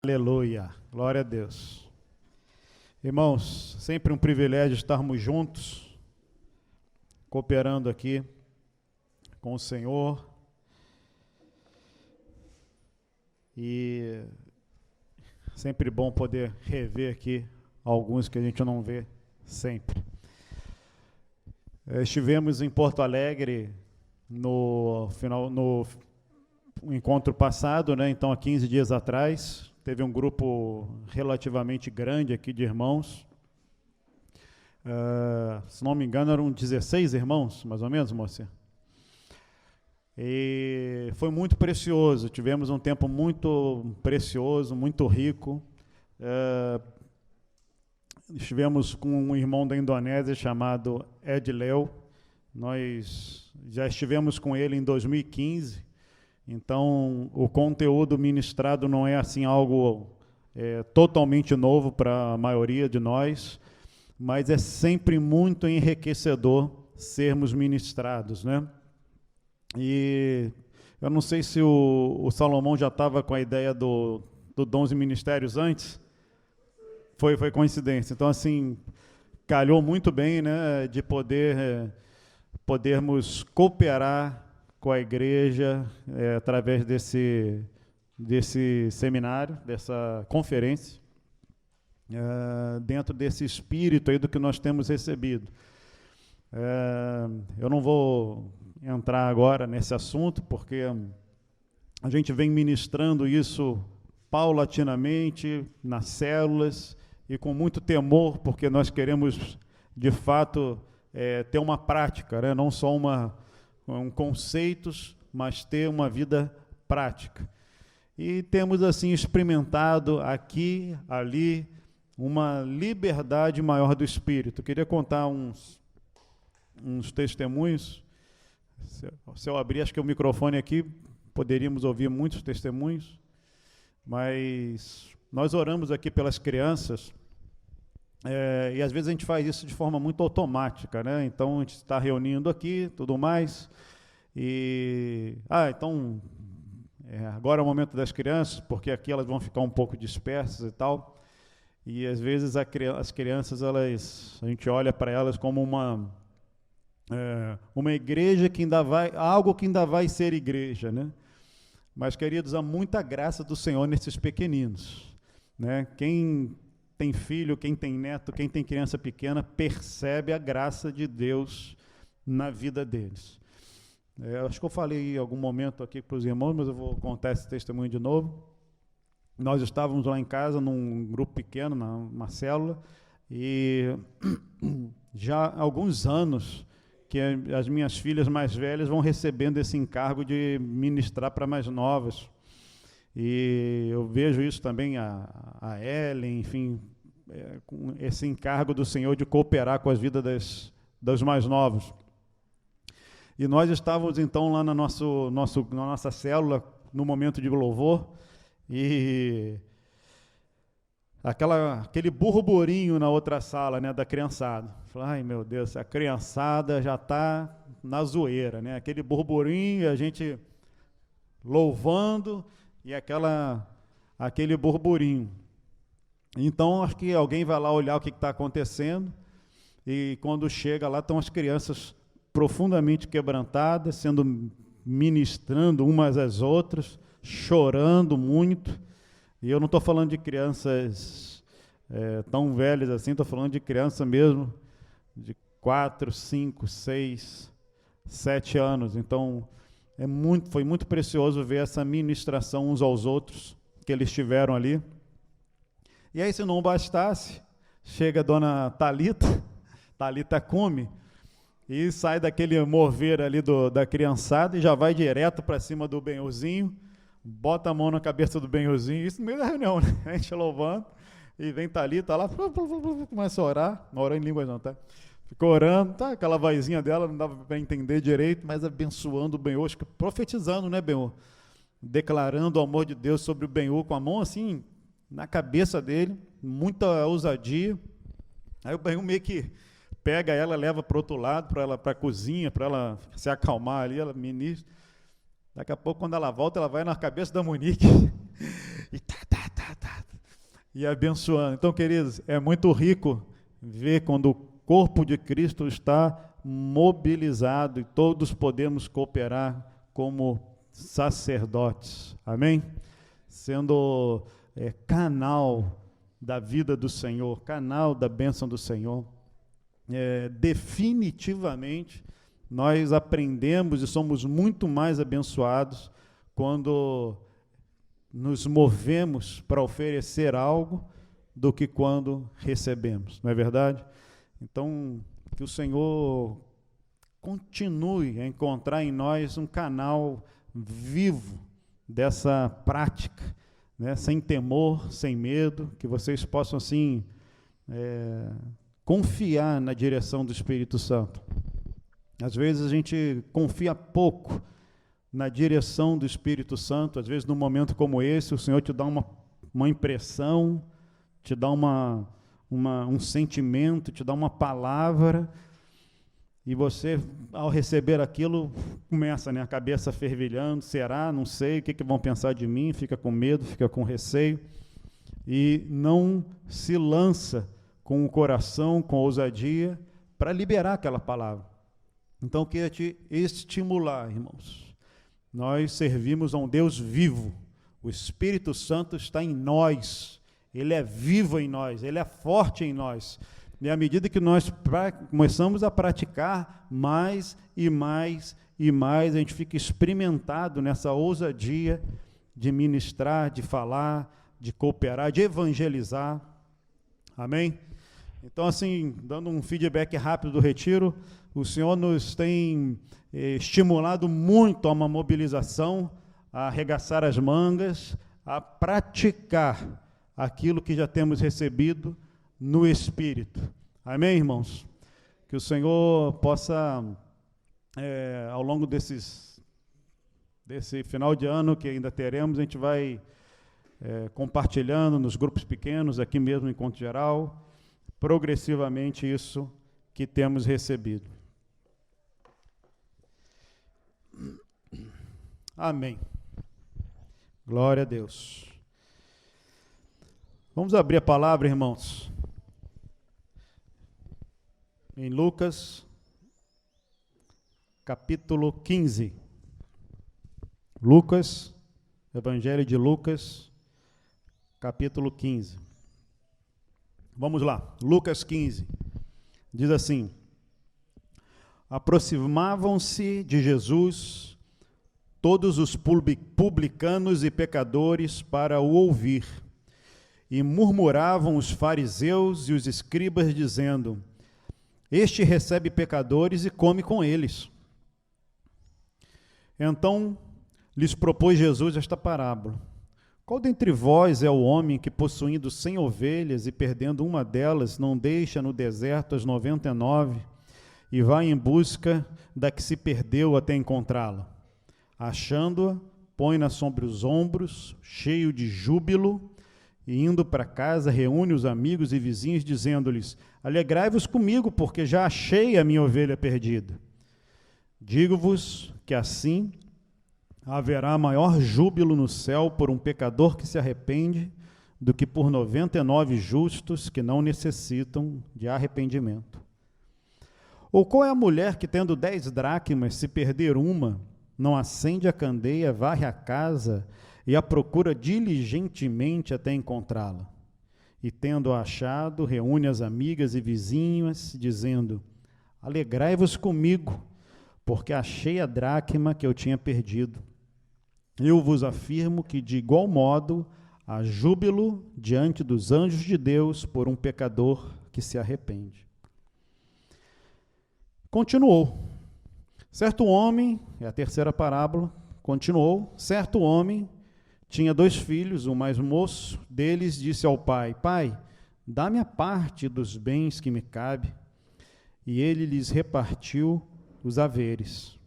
Aleluia, glória a Deus. Irmãos, sempre um privilégio estarmos juntos, cooperando aqui com o Senhor. E sempre bom poder rever aqui alguns que a gente não vê sempre. Estivemos em Porto Alegre no encontro passado, né? Então há 15 dias atrás. Teve um grupo relativamente grande aqui de irmãos. Se não me engano, eram 16 irmãos, mais ou menos, moça. E foi muito precioso. Tivemos um tempo muito precioso, muito rico. Estivemos com um irmão da Indonésia chamado Ed Leo. Nós já estivemos com ele em 2015. Então, o conteúdo ministrado não é assim algo totalmente novo para a maioria de nós, mas é sempre muito enriquecedor sermos ministrados, né? E eu não sei se o Salomão já estava com a ideia do dons e ministérios antes. Foi coincidência. Então, assim, calhou muito bem, né, de podermos cooperar com a igreja, através desse seminário, dessa conferência, dentro desse espírito aí do que nós temos recebido. Eu não vou entrar agora nesse assunto, porque a gente vem ministrando isso paulatinamente, nas células, e com muito temor, porque nós queremos, de fato, ter uma prática, né? Não só conceitos, mas ter uma vida prática. E temos assim experimentado aqui, ali, uma liberdade maior do Espírito. Eu queria contar uns testemunhos. Se eu abrir, acho que o microfone aqui, poderíamos ouvir muitos testemunhos, mas nós oramos aqui pelas crianças, e às vezes a gente faz isso de forma muito automática, né? Então a gente está reunindo aqui, tudo mais, e então agora é o momento das crianças, porque aqui elas vão ficar um pouco dispersas e tal, e às vezes as crianças, a gente olha para elas como uma igreja que algo que ainda vai ser igreja, né? Mas, queridos, há muita graça do Senhor nesses pequeninos, né? Quem tem filho, quem tem neto, quem tem criança pequena, percebe a graça de Deus na vida deles. Acho que eu falei em algum momento aqui para os irmãos, mas eu vou contar esse testemunho de novo. Nós estávamos lá em casa, num grupo pequeno, numa célula, e já há alguns anos que as minhas filhas mais velhas vão recebendo esse encargo de ministrar para mais novas. E eu vejo isso também, a Ellen, enfim, com esse encargo do Senhor de cooperar com as vidas dos mais novos. E nós estávamos, então, lá na nossa célula, no momento de louvor, e aquele burburinho na outra sala, né, da criançada. Ai, meu Deus, a criançada já está na zoeira, né? Aquele burburinho, a gente louvando, e aquele burburinho. Então, acho que alguém vai lá olhar o que está acontecendo, e quando chega lá, estão as crianças profundamente quebrantadas, ministrando umas às outras, chorando muito. E eu não estou falando de crianças tão velhas assim, estou falando de criança mesmo, de 4, 5, 6, 7 anos. Então, foi muito precioso ver essa ministração uns aos outros que eles tiveram ali. E aí, se não bastasse, chega a dona Thalita Cume, e sai daquele mover ali da criançada e já vai direto para cima do Benhozinho, bota a mão na cabeça do Benhozinho, isso no meio da reunião, né? A gente louvando, e vem Thalita lá, começa a orar, não ora em línguas não, tá? Ficou orando, tá? Aquela vozinha dela, não dava para entender direito, mas abençoando o Benhô, acho que profetizando, né, Benhô? Declarando o amor de Deus sobre o Benhô, com a mão assim, na cabeça dele, muita ousadia. Aí o Benhô meio que pega ela, leva para o outro lado, para a cozinha, para ela se acalmar ali, ela ministra. Daqui a pouco, quando ela volta, ela vai na cabeça da Monique e e abençoando. Então, queridos, é muito rico ver quando o corpo de Cristo está mobilizado e todos podemos cooperar como sacerdotes, amém? Sendo canal da vida do Senhor, canal da bênção do Senhor. Definitivamente, nós aprendemos e somos muito mais abençoados quando nos movemos para oferecer algo do que quando recebemos, não é verdade? Então, que o Senhor continue a encontrar em nós um canal vivo dessa prática, né? Sem temor, sem medo, que vocês possam, assim, confiar na direção do Espírito Santo. Às vezes a gente confia pouco na direção do Espírito Santo, às vezes num momento como esse, o Senhor te dá uma impressão, te dá um sentimento, te dá uma palavra, e você, ao receber aquilo, começa, né, a cabeça fervilhando, será, não sei, o que vão pensar de mim, fica com medo, fica com receio, e não se lança com o coração, com ousadia, para liberar aquela palavra. Então, eu queria te estimular, irmãos. Nós servimos a um Deus vivo. O Espírito Santo está em nós. Ele é vivo em nós, ele é forte em nós. E à medida que nós começamos a praticar mais e mais e mais, a gente fica experimentado nessa ousadia de ministrar, de falar, de cooperar, de evangelizar. Amém? Então, assim, dando um feedback rápido do retiro, o Senhor nos tem estimulado muito a uma mobilização, a arregaçar as mangas, a praticar aquilo que já temos recebido no Espírito. Amém, irmãos? Que o Senhor possa, ao longo desse final de ano que ainda teremos, a gente vai compartilhando nos grupos pequenos, aqui mesmo em Encontro Geral, progressivamente isso que temos recebido. Amém. Glória a Deus. Vamos abrir a palavra, irmãos, em Lucas, capítulo 15. Lucas, Evangelho de Lucas, capítulo 15. Vamos lá, Lucas 15. Diz assim: aproximavam-se de Jesus todos os publicanos e pecadores para o ouvir, e murmuravam os fariseus e os escribas, dizendo: este recebe pecadores e come com eles. Então lhes propôs Jesus esta parábola: qual dentre vós é o homem que, possuindo 100 ovelhas e perdendo uma delas, não deixa no deserto as 99 e vai em busca da que se perdeu até encontrá-la? Achando-a, põe-na sobre os ombros, cheio de júbilo, e indo para casa, reúne os amigos e vizinhos, dizendo-lhes: alegrai-vos comigo, porque já achei a minha ovelha perdida. Digo-vos que assim haverá maior júbilo no céu por um pecador que se arrepende do que por 99 justos que não necessitam de arrependimento. Ou qual é a mulher que, tendo 10 dracmas, se perder uma, não acende a candeia, varre a casa e a procura diligentemente até encontrá-la? E, tendo-a achado, reúne as amigas e vizinhas, dizendo: alegrai-vos comigo, porque achei a dracma que eu tinha perdido. Eu vos afirmo que, de igual modo, há júbilo diante dos anjos de Deus por um pecador que se arrepende. Continuou. Certo homem, é a terceira parábola, continuou, certo homem tinha 2 filhos, o mais moço deles disse ao pai: pai, dá-me a parte dos bens que me cabe. E ele lhes repartiu os haveres.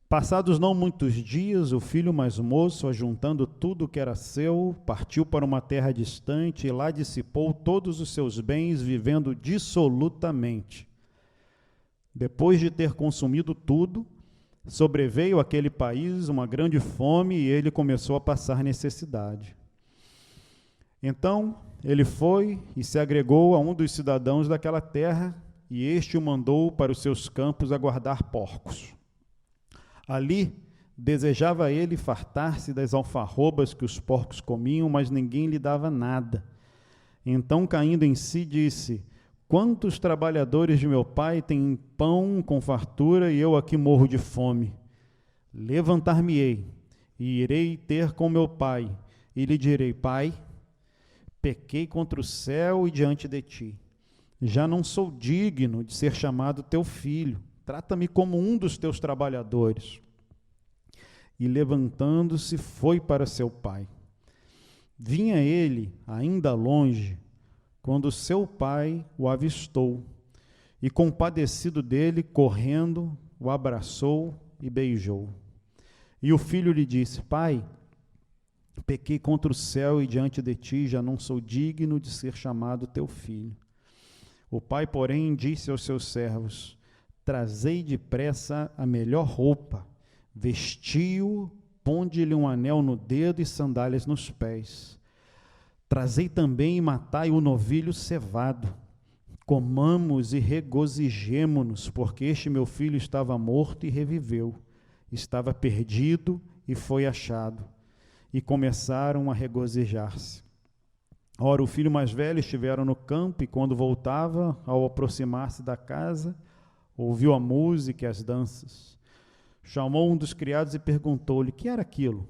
Passados não muitos dias, o filho mais moço, ajuntando tudo o que era seu, partiu para uma terra distante e lá dissipou todos os seus bens, vivendo dissolutamente. Depois de ter consumido tudo, sobreveio àquele país uma grande fome e ele começou a passar necessidade. Então ele foi e se agregou a um dos cidadãos daquela terra, e este o mandou para os seus campos a guardar porcos. Ali desejava ele fartar-se das alfarrobas que os porcos comiam, mas ninguém lhe dava nada. Então, caindo em si, disse: quantos trabalhadores de meu pai têm pão com fartura e eu aqui morro de fome? Levantar-me-ei e irei ter com meu pai, e lhe direi: Pai, pequei contra o céu e diante de ti. Já não sou digno de ser chamado teu filho. Trata-me como um dos teus trabalhadores. E levantando-se, foi para seu pai. Vinha ele ainda longe, quando seu pai o avistou, e compadecido dele, correndo, o abraçou e beijou. E o filho lhe disse: Pai, pequei contra o céu e diante de ti, já não sou digno de ser chamado teu filho. O pai, porém, disse aos seus servos: trazei depressa a melhor roupa, vestiu-o, ponde-lhe um anel no dedo e sandálias nos pés. Trazei também e matai o novilho cevado. Comamos e regozijemo-nos, porque este meu filho estava morto e reviveu, estava perdido e foi achado. E começaram a regozijar-se. Ora, o filho mais velho estivera no campo, e quando voltava, ao aproximar-se da casa, ouviu a música e as danças. Chamou um dos criados e perguntou-lhe: que era aquilo?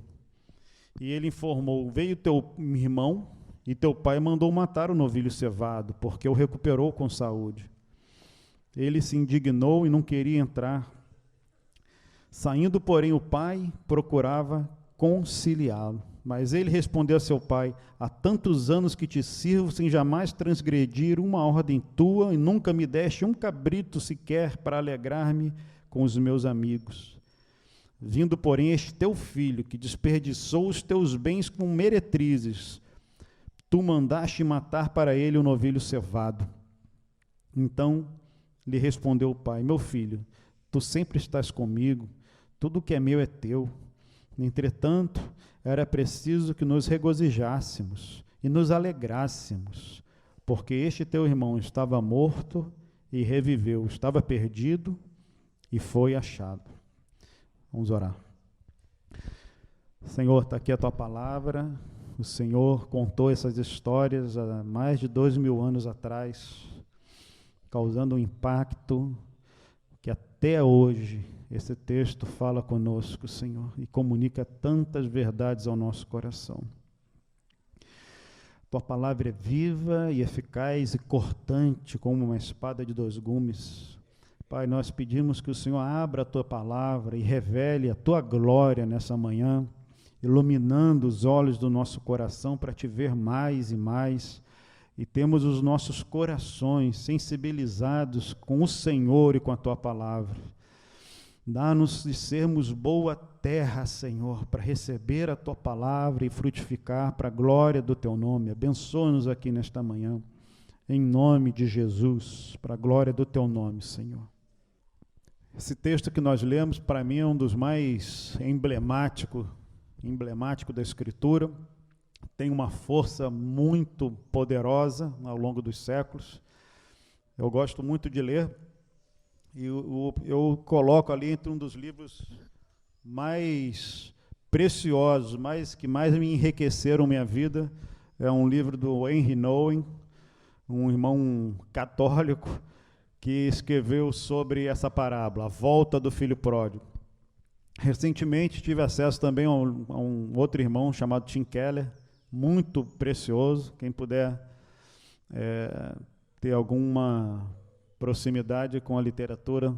E ele informou: veio teu irmão, e teu pai mandou matar o novilho cevado, porque o recuperou com saúde. Ele se indignou e não queria entrar. Saindo, porém, o pai procurava conciliá-lo. Mas ele respondeu a seu pai: há tantos anos que te sirvo, sem jamais transgredir uma ordem tua, e nunca me deste um cabrito sequer para alegrar-me com os meus amigos. Vindo, porém, este teu filho, que desperdiçou os teus bens com meretrizes, tu mandaste matar para ele o novilho cevado. Então lhe respondeu o pai: meu filho, tu sempre estás comigo, tudo o que é meu é teu. Entretanto, era preciso que nos regozijássemos e nos alegrássemos, porque este teu irmão estava morto e reviveu, estava perdido e foi achado. Vamos orar. Senhor, está aqui a tua palavra. O Senhor contou essas histórias há mais de 2000 anos atrás, causando um impacto que até hoje esse texto fala conosco, Senhor, e comunica tantas verdades ao nosso coração. Tua palavra é viva e eficaz e cortante, como uma espada de 2 gumes. Pai, nós pedimos que o Senhor abra a tua palavra e revele a tua glória nessa manhã, iluminando os olhos do nosso coração para te ver mais e mais, e temos os nossos corações sensibilizados com o Senhor e com a tua palavra. Dá-nos de sermos boa terra, Senhor, para receber a tua palavra e frutificar para a glória do teu nome. Abençoa-nos aqui nesta manhã, em nome de Jesus, para a glória do teu nome, Senhor. Esse texto que nós lemos, para mim, é um dos mais emblemáticos da Escritura. Tem uma força muito poderosa ao longo dos séculos. Eu gosto muito de ler, e eu coloco ali entre um dos livros mais preciosos, que mais me enriqueceram minha vida. É um livro do Henry Nouwen, um irmão católico, que escreveu sobre essa parábola, a volta do filho pródigo. Recentemente tive acesso também a um outro irmão chamado Tim Keller, muito precioso. Quem puder ter alguma proximidade com a literatura,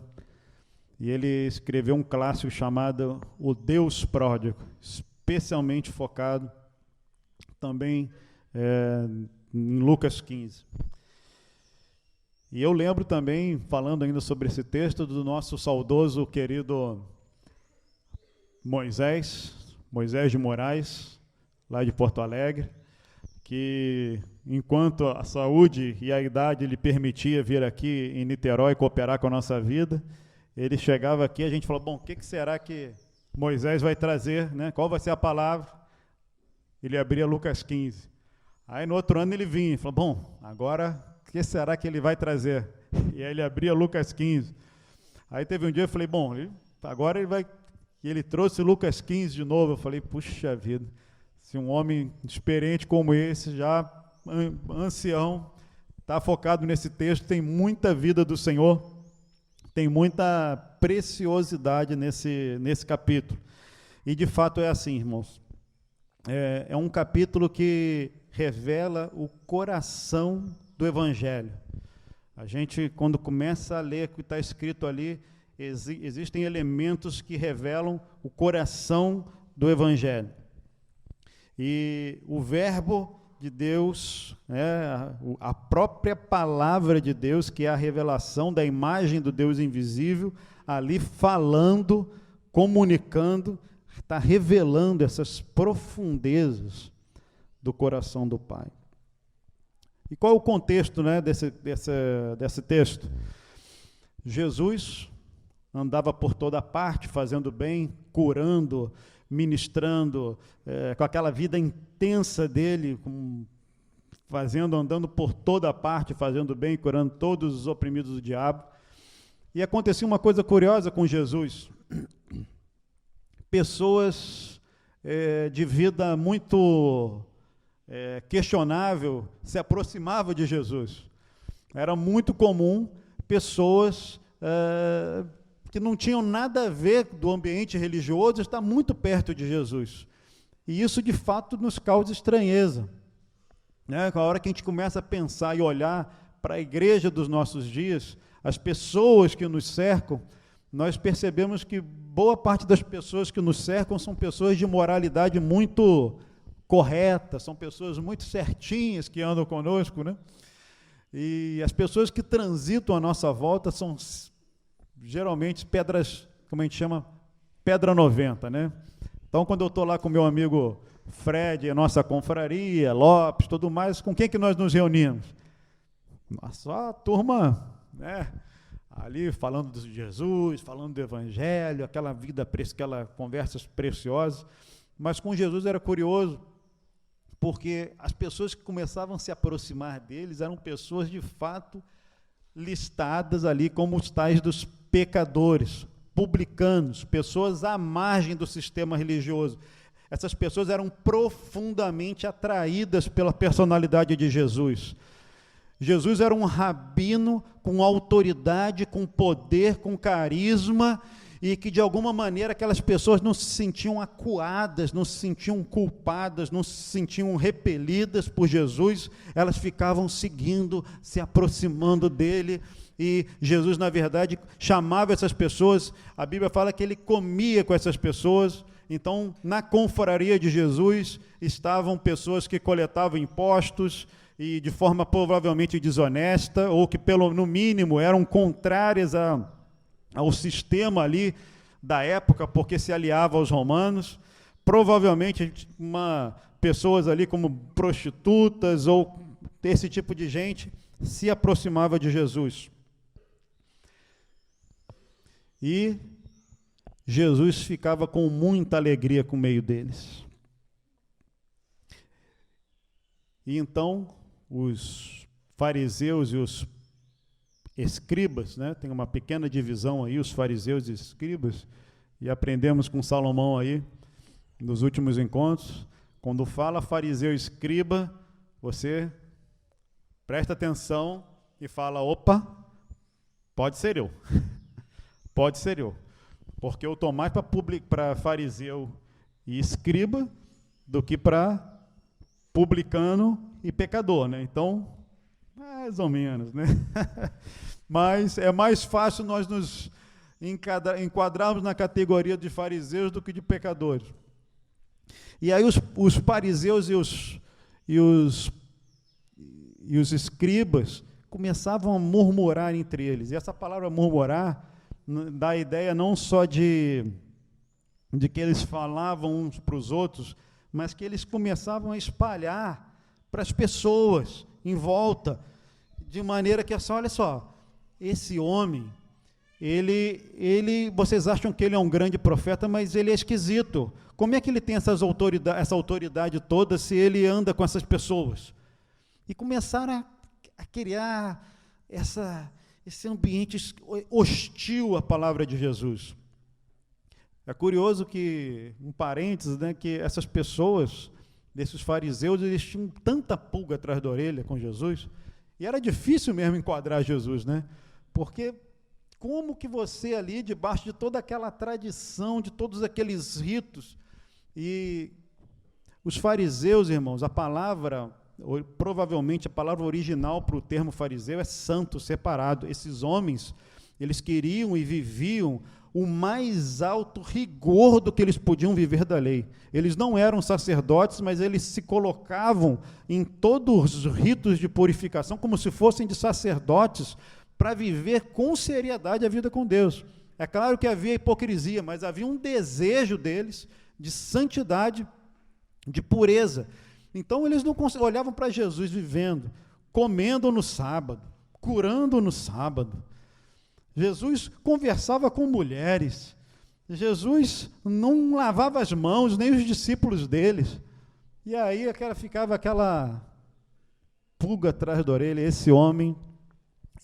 e ele escreveu um clássico chamado O Deus Pródigo, especialmente focado também em Lucas 15. E eu lembro também, falando ainda sobre esse texto, do nosso saudoso, querido Moisés de Moraes, lá de Porto Alegre, que enquanto a saúde e a idade lhe permitia vir aqui em Niterói cooperar com a nossa vida, ele chegava aqui e a gente falou: bom, o que será que Moisés vai trazer, né? Qual vai ser a palavra? Ele abria Lucas 15. Aí no outro ano ele vinha e falou, bom, agora o que será que ele vai trazer? E aí ele abria Lucas 15. Aí teve um dia eu falei, bom, agora ele vai... E ele trouxe Lucas 15 de novo. Eu falei, puxa vida, se um homem experiente como esse, já ancião, está focado nesse texto, tem muita vida do Senhor, tem muita preciosidade nesse capítulo. E de fato é assim, irmãos. É um capítulo que revela o coração do Evangelho. A gente, quando começa a ler o que está escrito ali, existem elementos que revelam o coração do Evangelho. E o verbo de Deus, a própria palavra de Deus, que é a revelação da imagem do Deus invisível, ali falando, comunicando, está revelando essas profundezas do coração do Pai. E qual é o contexto, desse texto? Jesus andava por toda parte, fazendo bem, curando, ministrando, com aquela vida intensa dele, andando por toda parte, fazendo bem, curando todos os oprimidos do diabo. E acontecia uma coisa curiosa com Jesus. Pessoas de vida muito questionável se aproximavam de Jesus. Era muito comum pessoas que não tinham nada a ver do ambiente religioso estar muito perto de Jesus. E isso, de fato, nos causa estranheza. A hora que a gente começa a pensar e olhar para a igreja dos nossos dias, as pessoas que nos cercam, nós percebemos que boa parte das pessoas que nos cercam são pessoas de moralidade muito correta, são pessoas muito certinhas que andam conosco, né? E as pessoas que transitam à nossa volta são geralmente pedras, como a gente chama, pedra 90, né? Então, quando eu estou lá com meu amigo Fred, a nossa confraria, Lopes, tudo mais, com quem que nós nos reunimos? Nossa, a turma, né? Ali falando de Jesus, falando do Evangelho, aquela conversas preciosas. Mas com Jesus era curioso, porque as pessoas que começavam a se aproximar deles eram pessoas de fato listadas ali como os tais dos pecadores, publicanos, pessoas à margem do sistema religioso. Essas pessoas eram profundamente atraídas pela personalidade de Jesus. Jesus era um rabino com autoridade, com poder, com carisma, e que de alguma maneira aquelas pessoas não se sentiam acuadas, não se sentiam culpadas, não se sentiam repelidas por Jesus, elas ficavam seguindo, se aproximando dele, e Jesus, na verdade, chamava essas pessoas. A Bíblia fala que ele comia com essas pessoas. Então, na confraria de Jesus, estavam pessoas que coletavam impostos, e de forma provavelmente desonesta, ou que, no mínimo, eram contrárias ao sistema ali da época, porque se aliava aos romanos. Provavelmente, pessoas ali como prostitutas, ou esse tipo de gente, se aproximava de Jesus. E Jesus ficava com muita alegria com o meio deles. E então, os fariseus e os escribas, né, tem uma pequena divisão aí, os fariseus e escribas, e aprendemos com Salomão aí, nos últimos encontros, quando fala fariseu e escriba, você presta atenção e fala, opa, pode ser eu, pode ser eu, porque eu estou mais para fariseu e escriba do que para publicano e pecador, né? Então, mais ou menos, né? Mas é mais fácil nós nos enquadrarmos na categoria de fariseus do que de pecadores. E aí os fariseus e os escribas começavam a murmurar entre eles. E essa palavra murmurar dá a ideia não só de que eles falavam uns para os outros, mas que eles começavam a espalhar para as pessoas em volta, de maneira que, olha só, esse homem, vocês acham que ele é um grande profeta, mas ele é esquisito. Como é que ele tem essa autoridade toda se ele anda com essas pessoas? e começaram a criar esse ambiente hostil à palavra de Jesus. É curioso que, um parênteses, né, que essas pessoas, desses fariseus, eles tinham tanta pulga atrás da orelha com Jesus, e era difícil mesmo enquadrar Jesus, né? Porque como que você ali, debaixo de toda aquela tradição, de todos aqueles ritos, e os fariseus, irmãos, provavelmente a palavra original para o termo fariseu é santo, separado. Esses homens, eles queriam e viviam o mais alto rigor do que eles podiam viver da lei. Eles não eram sacerdotes, mas eles se colocavam em todos os ritos de purificação como se fossem de sacerdotes para viver com seriedade a vida com Deus. É claro que havia hipocrisia, mas havia um desejo deles de santidade, de pureza. Então eles não olhavam para Jesus vivendo, comendo no sábado, curando no sábado. Jesus conversava com mulheres. Jesus não lavava as mãos, nem os discípulos deles. E aí ficava aquela pulga atrás da orelha. Esse homem,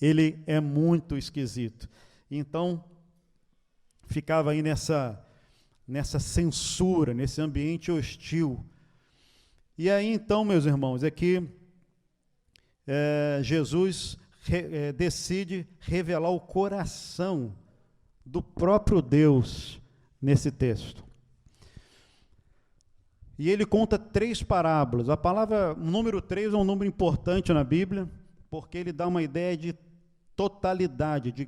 ele é muito esquisito. Então, ficava aí nessa censura, nesse ambiente hostil. E aí, então, meus irmãos, é que Jesus decide revelar o coração do próprio Deus nesse texto. E ele conta 3 parábolas. O número 3 é um número importante na Bíblia, porque ele dá uma ideia de totalidade,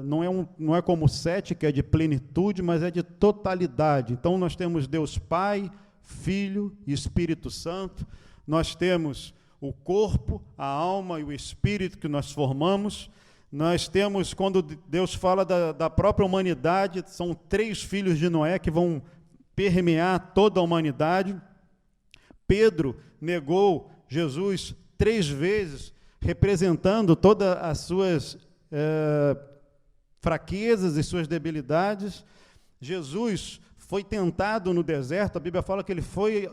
não é como 7, que é de plenitude, mas é de totalidade. Então, nós temos Deus Pai, Filho e Espírito Santo. Nós temos o corpo, a alma e o espírito que nós formamos. Nós temos, quando Deus fala da própria humanidade, são 3 filhos de Noé que vão permear toda a humanidade. Pedro negou Jesus 3 vezes, representando todas as suas fraquezas e suas debilidades. Jesus foi tentado no deserto. A Bíblia fala que ele foi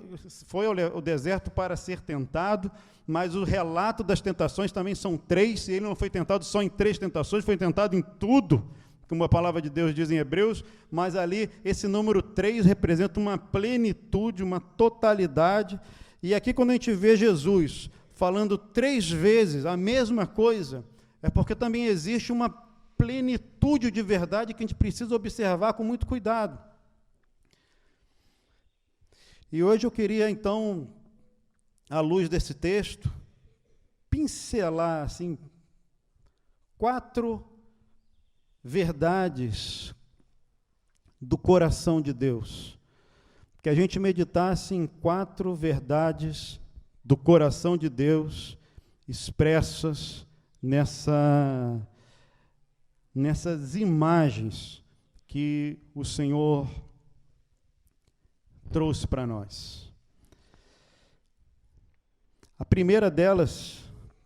ao deserto para ser tentado, mas o relato das tentações também são 3, e ele não foi tentado só em 3 tentações, foi tentado em tudo, como a palavra de Deus diz em Hebreus, mas ali esse número 3 representa uma plenitude, uma totalidade. E aqui, quando a gente vê Jesus falando 3 vezes a mesma coisa, é porque também existe uma plenitude de verdade que a gente precisa observar com muito cuidado. E hoje eu queria, então, à luz desse texto, pincelar, assim, 4 verdades do coração de Deus. Que a gente meditasse em 4 verdades do coração de Deus expressas nessas imagens que o Senhor trouxe para nós. A primeira delas,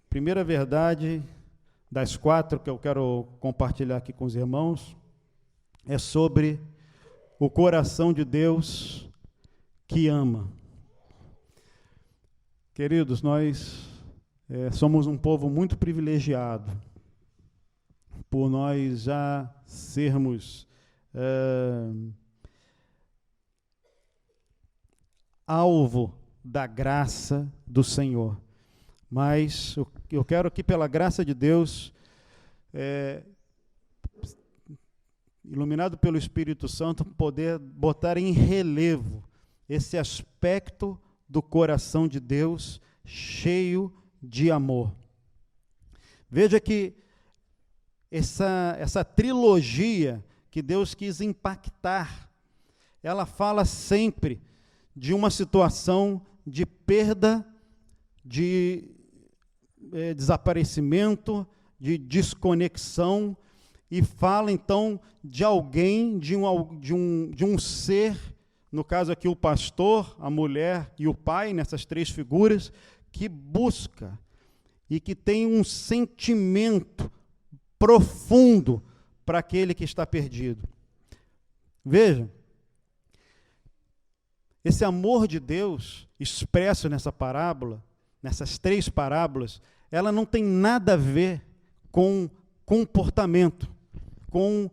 primeira verdade das 4 que eu quero compartilhar aqui com os irmãos, é sobre o coração de Deus que ama. Queridos, nós somos um povo muito privilegiado por nós já sermos alvo da graça do Senhor. Mas eu quero que, pela graça de Deus, iluminado pelo Espírito Santo, poder botar em relevo esse aspecto do coração de Deus cheio de amor. Veja que essa trilogia que Deus quis impactar, ela fala sempre de uma situação de perda, de desaparecimento, de desconexão, e fala então de alguém, de um ser, no caso aqui o pastor, a mulher e o pai, nessas 3 figuras, que busca e que tem um sentimento profundo para aquele que está perdido. Veja, esse amor de Deus expresso nessa parábola nessas 3 parábolas, ela não tem nada a ver com comportamento, com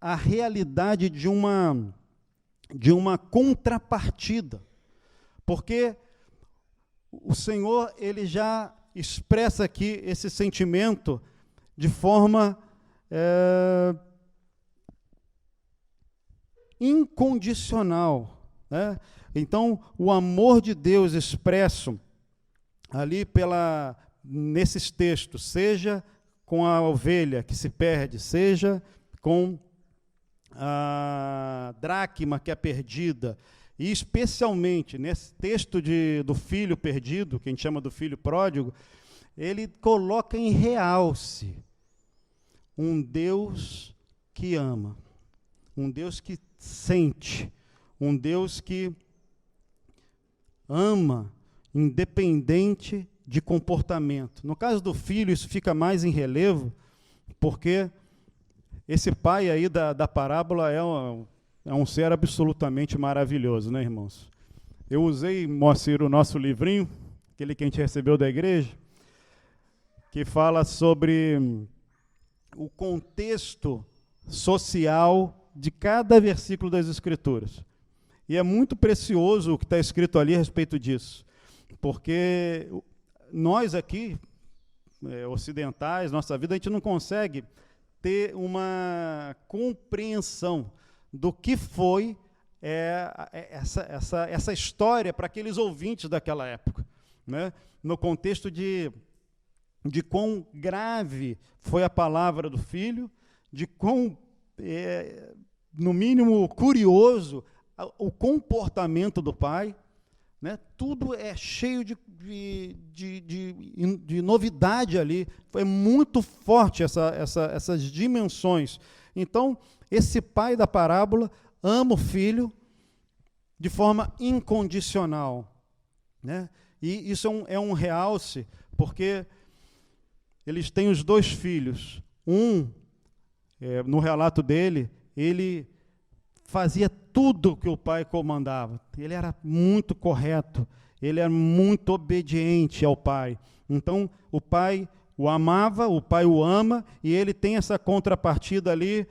a realidade de uma contrapartida. Porque o Senhor, ele já expressa aqui esse sentimento de forma incondicional, né? Então, o amor de Deus expresso ali nesses textos, seja com a ovelha que se perde, seja com a dracma que é perdida, e especialmente nesse texto do filho perdido, que a gente chama do filho pródigo, ele coloca em realce um Deus que ama, um Deus que sente, um Deus que ama, independente de comportamento. No caso do filho, isso fica mais em relevo, porque esse pai aí da parábola é um ser absolutamente maravilhoso, né, irmãos? Eu usei, Moacir, o nosso livrinho, aquele que a gente recebeu da igreja, que fala sobre o contexto social de cada versículo das Escrituras. E é muito precioso o que está escrito ali a respeito disso, porque nós aqui, ocidentais, nossa vida, a gente não consegue ter uma compreensão do que foi essa história para aqueles ouvintes daquela época, né? No contexto de quão grave foi a palavra do filho, de quão, no mínimo, curioso o comportamento do pai, né? Tudo é cheio de novidade ali. Foi muito forte essas dimensões. Então, esse pai da parábola ama o filho de forma incondicional, né? E isso é um realce, porque eles têm os 2 filhos. No relato dele, ele fazia tudo o que o pai comandava. Ele era muito correto, ele era muito obediente ao pai. Então, o pai o amava, o pai o ama, e ele tem essa contrapartida ali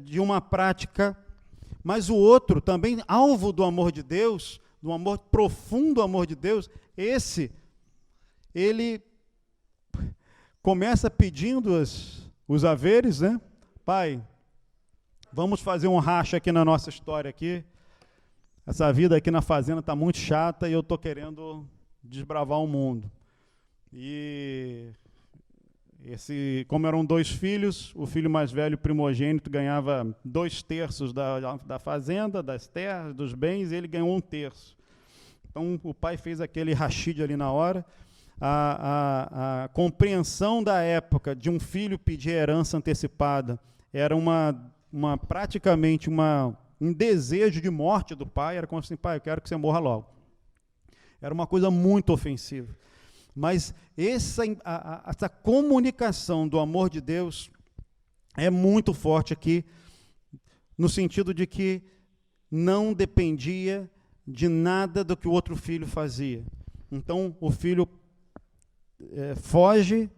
de uma prática. Mas o outro, também alvo do amor de Deus, do amor profundo do amor de Deus, ele começa pedindo os haveres, né? Pai, vamos fazer um racha aqui na nossa história aqui. Essa vida aqui na fazenda está muito chata e eu estou querendo desbravar o mundo. E como eram 2 filhos, o filho mais velho, primogênito, ganhava 2/3 da fazenda, das terras, dos bens, e ele ganhou 1/3. Então o pai fez aquele rachide ali na hora. A compreensão da época de um filho pedir herança antecipada era praticamente um desejo de morte do pai. Era como assim: pai, eu quero que você morra logo. Era uma coisa muito ofensiva. Mas essa comunicação do amor de Deus é muito forte aqui, no sentido de que não dependia de nada do que o outro filho fazia. Então, o filho foge,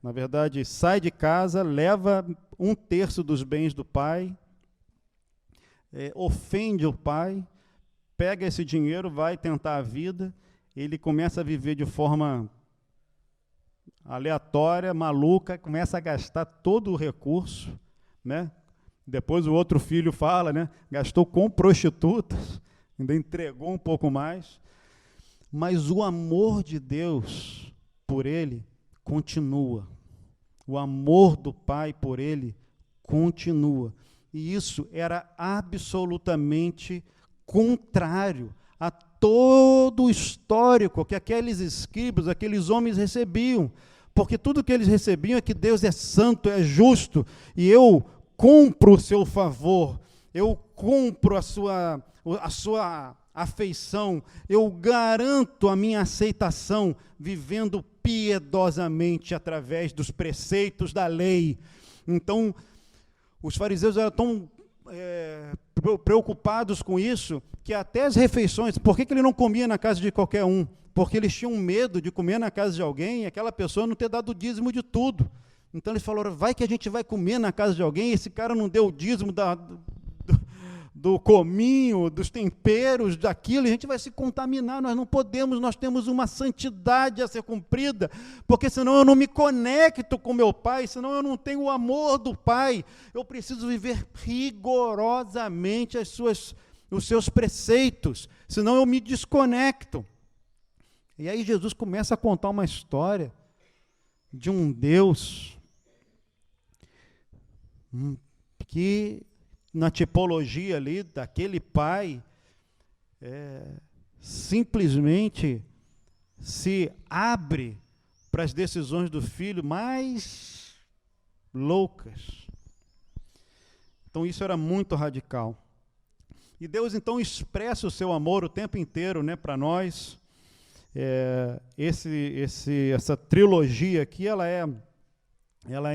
na verdade, sai de casa, leva 1/3 dos bens do pai, ofende o pai, pega esse dinheiro, vai tentar a vida. Ele começa a viver de forma aleatória, maluca, começa a gastar todo o recurso, né? Depois o outro filho fala, né? Gastou com prostitutas, ainda entregou um pouco mais. Mas o amor de Deus por ele continua. O amor do pai por ele continua. E isso era absolutamente contrário a todo o histórico que aqueles escribas, aqueles homens recebiam, porque tudo que eles recebiam é que Deus é santo, é justo, e eu cumpro o seu favor, eu cumpro a sua afeição, eu garanto a minha aceitação, vivendo piedosamente através dos preceitos da lei. Então, os fariseus eram tão preocupados com isso, que até as refeições, por que ele não comia na casa de qualquer um? Porque eles tinham medo de comer na casa de alguém e aquela pessoa não ter dado o dízimo de tudo. Então eles falaram, vai que a gente vai comer na casa de alguém, esse cara não deu o dízimo do cominho, dos temperos, daquilo, e a gente vai se contaminar, nós não podemos, nós temos uma santidade a ser cumprida, porque senão eu não me conecto com meu Pai, senão eu não tenho o amor do Pai, eu preciso viver rigorosamente os seus preceitos, senão eu me desconecto. E aí Jesus começa a contar uma história de um Deus que, na tipologia ali daquele pai, simplesmente se abre para as decisões do filho mais loucas. Então isso era muito radical. E Deus então expressa o seu amor o tempo inteiro, né, para nós. Essa trilogia aqui, ela é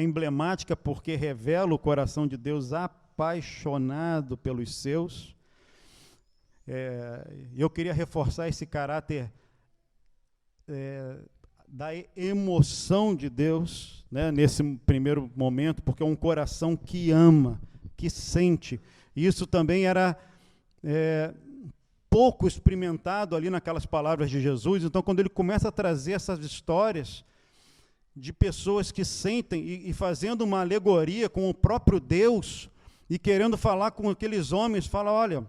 emblemática porque revela o coração de Deus apaixonado pelos seus. Eu queria reforçar esse caráter da emoção de Deus, né, nesse primeiro momento, porque é um coração que ama, que sente. Isso também era pouco experimentado ali naquelas palavras de Jesus. Então, quando ele começa a trazer essas histórias de pessoas que sentem e fazendo uma alegoria com o próprio Deus e querendo falar com aqueles homens, fala, olha,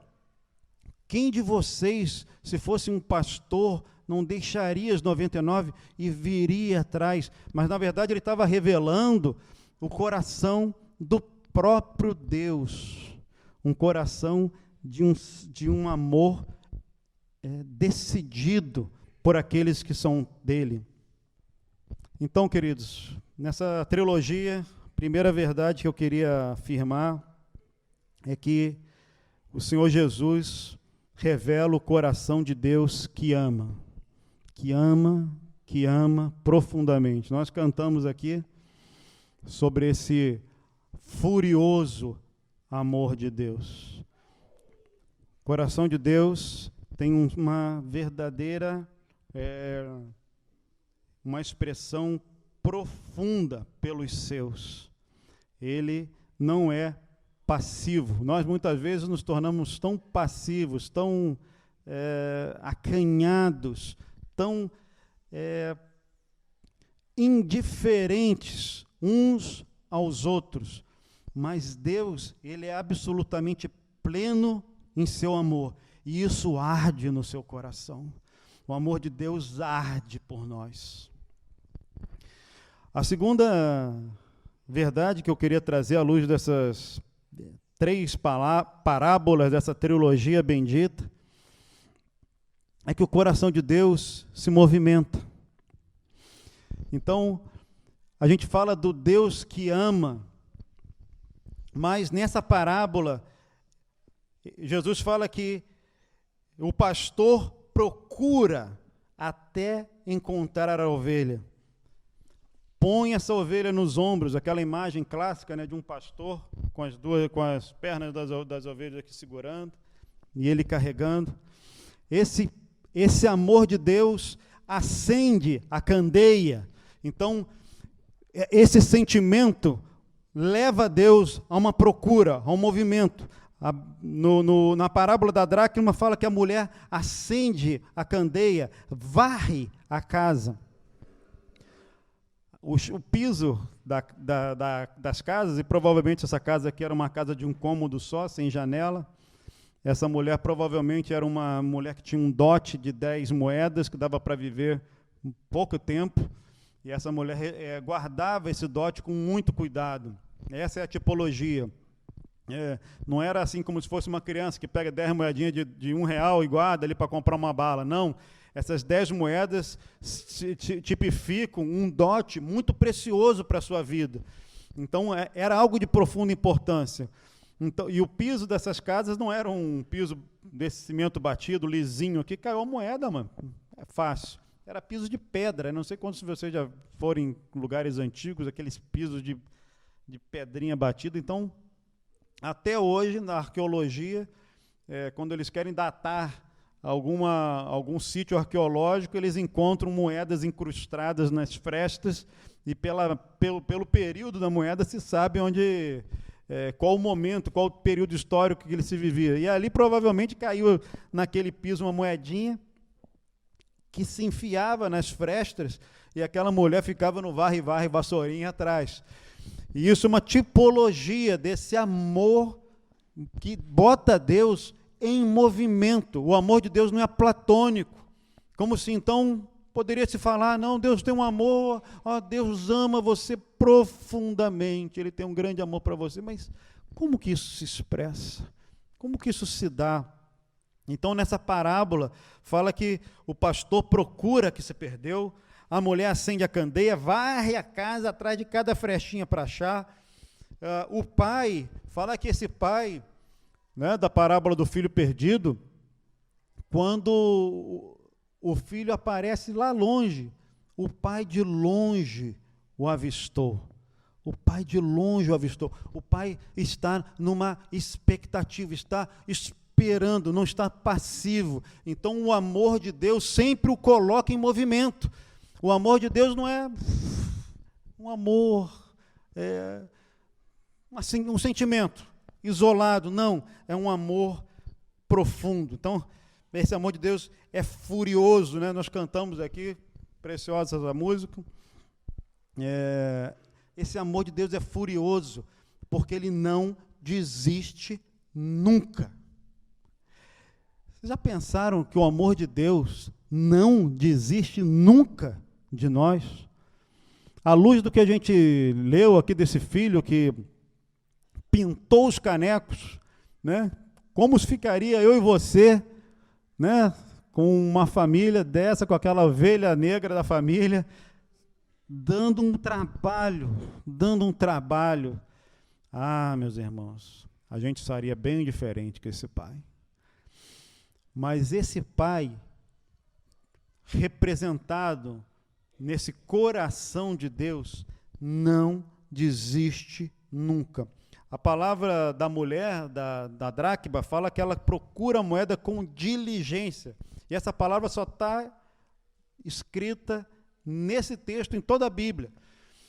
quem de vocês, se fosse um pastor, não deixaria as 99 e viria atrás? Mas, na verdade, ele estava revelando o coração do próprio Deus, um coração de um amor decidido por aqueles que são dele. Então, queridos, nessa trilogia, a primeira verdade que eu queria afirmar é que o Senhor Jesus revela o coração de Deus que ama profundamente. Nós cantamos aqui sobre esse furioso amor de Deus. O coração de Deus tem uma verdadeira, uma expressão profunda pelos seus. Ele não é passivo. Nós muitas vezes nos tornamos tão passivos, tão acanhados, tão indiferentes uns aos outros. Mas Deus, ele é absolutamente pleno em seu amor, e isso arde no seu coração. O amor de Deus arde por nós. A segunda verdade que eu queria trazer à luz dessas 3 parábolas dessa trilogia bendita é que o coração de Deus se movimenta. Então, a gente fala do Deus que ama, mas nessa parábola Jesus fala que o pastor procura até encontrar a ovelha. Põe essa ovelha nos ombros, aquela imagem clássica, né, de um pastor com as pernas das ovelhas aqui segurando, e ele carregando. Esse amor de Deus acende a candeia. Então, esse sentimento leva Deus a uma procura, a um movimento. Na parábola da dracma fala que a mulher acende a candeia, varre a casa. O piso das casas, e provavelmente essa casa aqui era uma casa de um cômodo só, sem janela. Essa mulher provavelmente era uma mulher que tinha um dote de 10 moedas, que dava para viver pouco tempo, e essa mulher guardava esse dote com muito cuidado. Essa é a tipologia. Não era assim como se fosse uma criança que pega 10 moedinhas de R$1 e guarda ali para comprar uma bala, não. Essas 10 moedas tipificam um dote muito precioso para a sua vida. Então, era algo de profunda importância. Então, e o piso dessas casas não era um piso desse cimento batido, lisinho aqui, caiu a moeda, mano. É fácil. Era piso de pedra. Eu não sei quantos de vocês já foram em lugares antigos, aqueles pisos de pedrinha batida. Então, Até hoje, na arqueologia, quando eles querem datar algum sítio arqueológico, eles encontram moedas incrustadas nas frestas, e pelo período da moeda se sabe qual o momento, qual o período histórico que ele se vivia. E ali provavelmente caiu naquele piso uma moedinha que se enfiava nas frestas, e aquela mulher ficava no varre-varre, vassourinha atrás. E isso é uma tipologia desse amor que bota Deus em movimento. O amor de Deus não é platônico, como se então poderia se falar, não, Deus tem um amor, Deus ama você profundamente, Ele tem um grande amor para você, mas como que isso se expressa? Como que isso se dá? Então, nessa parábola, fala que o pastor procura que se perdeu, a mulher acende a candeia, varre a casa atrás de cada frechinha para achar. O pai, fala que esse pai, né, da parábola do filho perdido, quando o filho aparece lá longe, o pai de longe o avistou. O pai de longe o avistou. O pai está numa expectativa, está esperando, não está passivo. Então o amor de Deus sempre o coloca em movimento. O amor de Deus não é um amor, assim, um sentimento isolado, não, é um amor profundo. Então, esse amor de Deus é furioso, né? Nós cantamos aqui, preciosa essa música, esse amor de Deus é furioso, porque Ele não desiste nunca. Vocês já pensaram que o amor de Deus não desiste nunca de nós? À luz do que a gente leu aqui desse filho que pintou os canecos, né? Como ficaria eu e você, né, com uma família dessa, com aquela ovelha negra da família, dando um trabalho. Meus irmãos, a gente estaria bem diferente que esse pai. Mas esse pai, representado nesse coração de Deus, não desiste nunca. A palavra da mulher, da dracma, fala que ela procura a moeda com diligência. E essa palavra só está escrita nesse texto, em toda a Bíblia.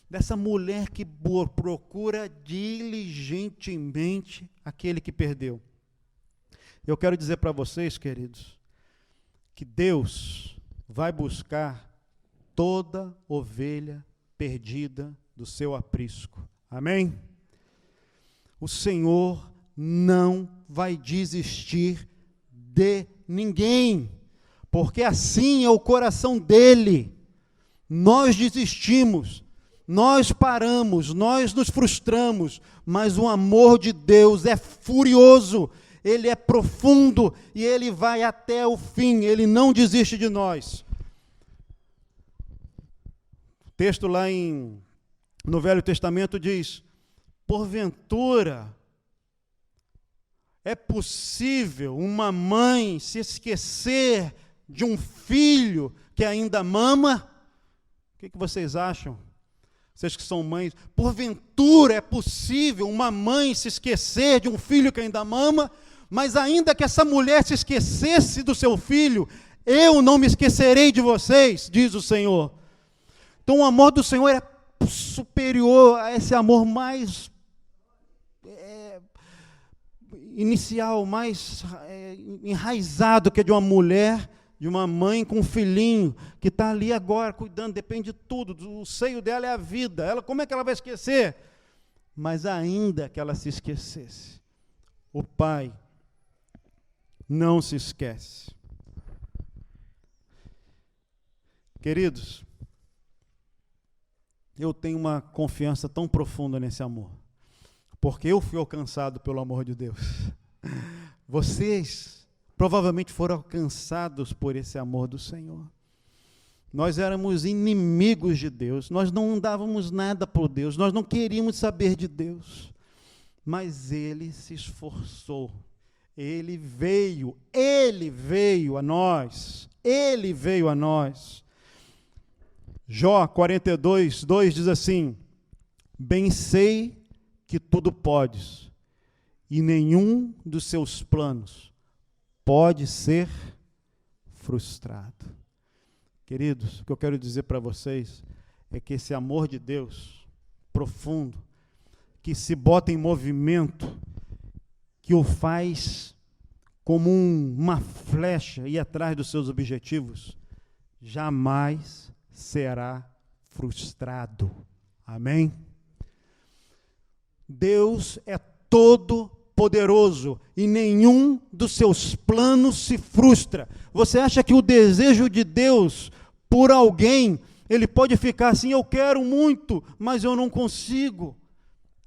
Dessa mulher que procura diligentemente aquele que perdeu. Eu quero dizer para vocês, queridos, que Deus vai buscar toda ovelha perdida do seu aprisco. Amém? O Senhor não vai desistir de ninguém, porque assim é o coração dele. Nós desistimos, nós paramos, nós nos frustramos, mas o amor de Deus é furioso, ele é profundo e ele vai até o fim, ele não desiste de nós. O texto lá no Velho Testamento diz: porventura, é possível uma mãe se esquecer de um filho que ainda mama? O que vocês acham? Vocês que são mães, porventura é possível uma mãe se esquecer de um filho que ainda mama? Mas ainda que essa mulher se esquecesse do seu filho, eu não me esquecerei de vocês, diz o Senhor. Então o amor do Senhor é superior a esse amor mais inicial, mais enraizado, que é de uma mulher, de uma mãe com um filhinho, que está ali agora cuidando, depende de tudo, o seio dela é a vida, como é que ela vai esquecer? Mas ainda que ela se esquecesse, o Pai não se esquece. Queridos, eu tenho uma confiança tão profunda nesse amor, porque eu fui alcançado pelo amor de Deus. Vocês provavelmente foram alcançados por esse amor do Senhor. Nós éramos inimigos de Deus, nós não dávamos nada por Deus, nós não queríamos saber de Deus, mas Ele se esforçou, Ele veio a nós, Ele veio a nós. Jó 42:2 diz assim: bem sei que tudo podes, e nenhum dos seus planos pode ser frustrado. Queridos, o que eu quero dizer para vocês é que esse amor de Deus profundo, que se bota em movimento, que o faz como uma flecha ir atrás dos seus objetivos, jamais será frustrado. Amém? Deus é todo poderoso e nenhum dos seus planos se frustra. Você acha que o desejo de Deus por alguém, ele pode ficar assim, eu quero muito, mas eu não consigo?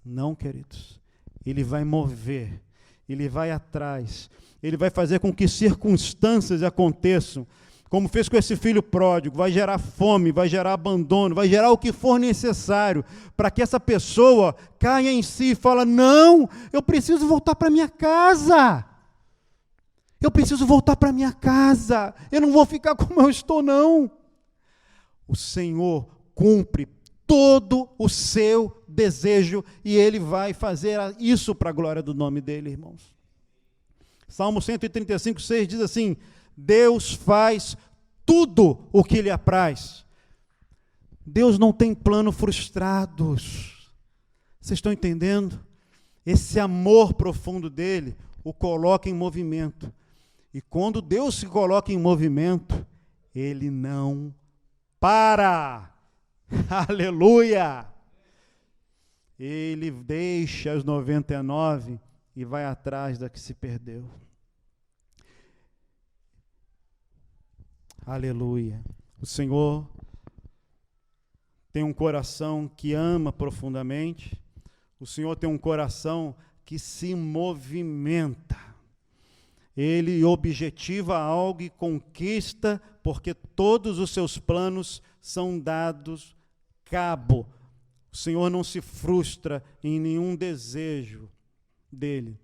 Não, queridos. Ele vai mover, ele vai atrás, ele vai fazer com que circunstâncias aconteçam, como fez com esse filho pródigo, vai gerar fome, vai gerar abandono, vai gerar o que for necessário, para que essa pessoa caia em si e fale, não, eu preciso voltar para minha casa, eu preciso voltar para minha casa, eu não vou ficar como eu estou, não. O Senhor cumpre todo o seu desejo, e Ele vai fazer isso para a glória do nome dEle, irmãos. Salmo 135, 6 diz assim, Deus faz tudo o que lhe apraz. Deus não tem plano frustrados. Vocês estão entendendo? Esse amor profundo dele o coloca em movimento. E quando Deus se coloca em movimento, ele não para. Aleluia! Ele deixa os 99 e vai atrás da que se perdeu. Aleluia. O Senhor tem um coração que ama profundamente. O Senhor tem um coração que se movimenta. Ele objetiva algo e conquista, porque todos os seus planos são dados cabo. O Senhor não se frustra em nenhum desejo dele,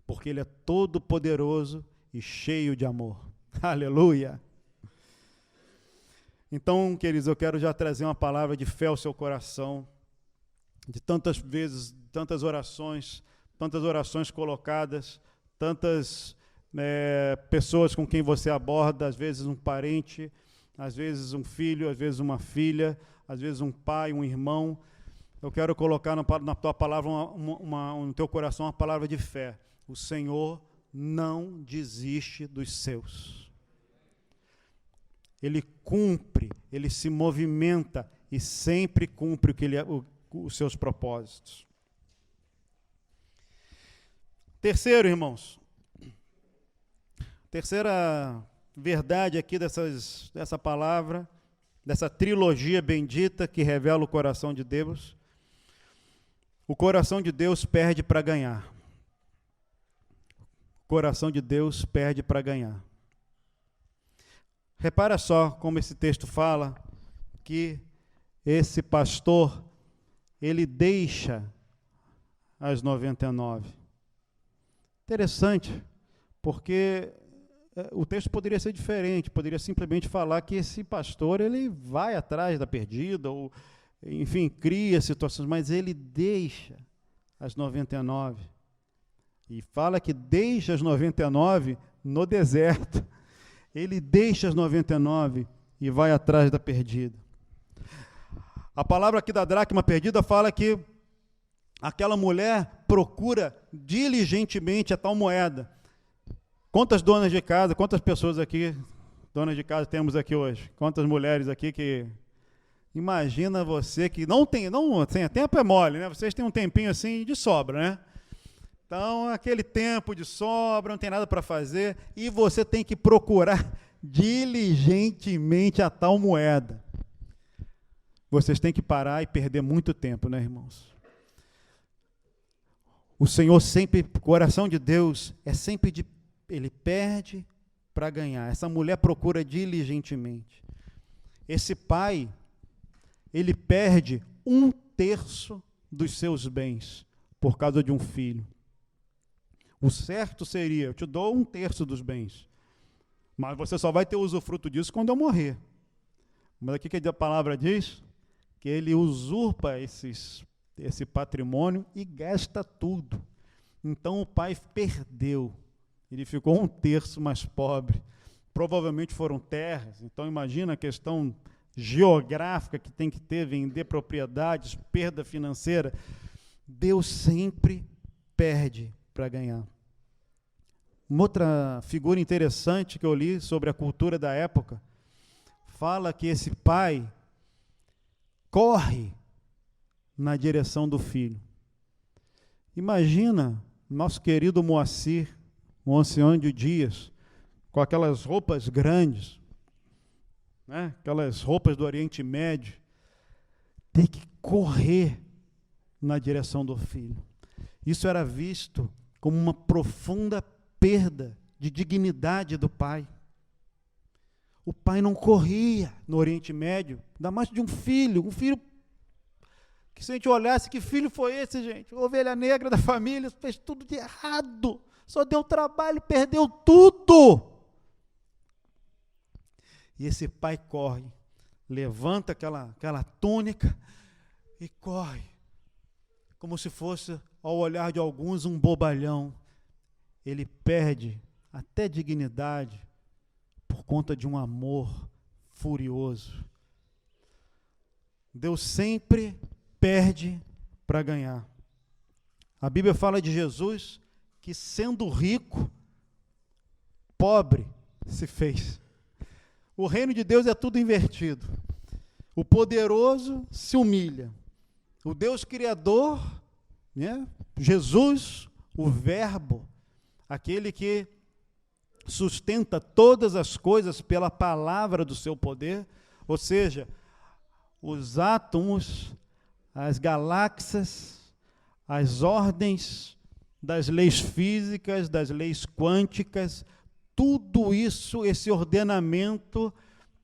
porque ele é todo poderoso e cheio de amor. Aleluia! Então, queridos, eu quero já trazer uma palavra de fé ao seu coração, de tantas vezes, tantas orações colocadas, tantas pessoas com quem você aborda, às vezes um parente, às vezes um filho, às vezes uma filha, às vezes um pai, um irmão. Eu quero colocar na tua palavra, no teu coração, uma palavra de fé. O Senhor não desiste dos seus. Ele cumpre, ele se movimenta e sempre cumpre os seus propósitos. Terceiro, irmãos, terceira verdade aqui dessa palavra, dessa trilogia bendita que revela o coração de Deus. O coração de Deus perde para ganhar. O coração de Deus perde para ganhar. Repara só como esse texto fala que esse pastor, ele deixa as 99. Interessante, porque o texto poderia ser diferente, poderia simplesmente falar que esse pastor, ele vai atrás da perdida, ou, enfim, cria situações, mas ele deixa as 99. E fala que deixa as 99 no deserto. Ele deixa as 99 e vai atrás da perdida. A palavra aqui da dracma perdida fala que aquela mulher procura diligentemente a tal moeda. Quantas donas de casa, quantas pessoas aqui, donas de casa, temos aqui hoje? Quantas mulheres aqui que... Imagina você que não tem tempo é mole, né? Vocês têm um tempinho assim de sobra, né? Então, aquele tempo de sobra, não tem nada para fazer, e você tem que procurar diligentemente a tal moeda. Vocês têm que parar e perder muito tempo, né, irmãos? O Senhor sempre, o coração de Deus é sempre ele perde para ganhar. Essa mulher procura diligentemente. Esse pai, ele perde 1/3 dos seus bens por causa de um filho. O certo seria, eu te dou 1/3 dos bens, mas você só vai ter usufruto disso quando eu morrer. Mas aqui que a palavra diz que ele usurpa esses esse patrimônio e gasta tudo. Então o pai perdeu, ele ficou 1/3 mais pobre. Provavelmente foram terras, então imagina a questão geográfica que tem que ter, vender propriedades, perda financeira. Deus sempre perde para ganhar. Uma outra figura interessante que eu li sobre a cultura da época, fala que esse pai corre na direção do filho. Imagina nosso querido Moacir Dias, com aquelas roupas grandes, né? Aquelas roupas do Oriente Médio, ter que correr na direção do filho. Isso era visto como uma profunda perda de dignidade do pai. O pai não corria no Oriente Médio, ainda mais de um filho que, se a gente olhasse, que filho foi esse, gente? Ovelha negra da família, fez tudo de errado, só deu trabalho, perdeu tudo. E esse pai corre, levanta aquela túnica e corre, como se fosse, ao olhar de alguns, um bobalhão. Ele perde até dignidade por conta de um amor furioso. Deus sempre perde para ganhar. A Bíblia fala de Jesus que, sendo rico, pobre se fez. O reino de Deus é tudo invertido. O poderoso se humilha. O Deus Criador, né? Jesus, o Verbo, aquele que sustenta todas as coisas pela palavra do seu poder, ou seja, os átomos, as galáxias, as ordens das leis físicas, das leis quânticas, tudo isso, esse ordenamento,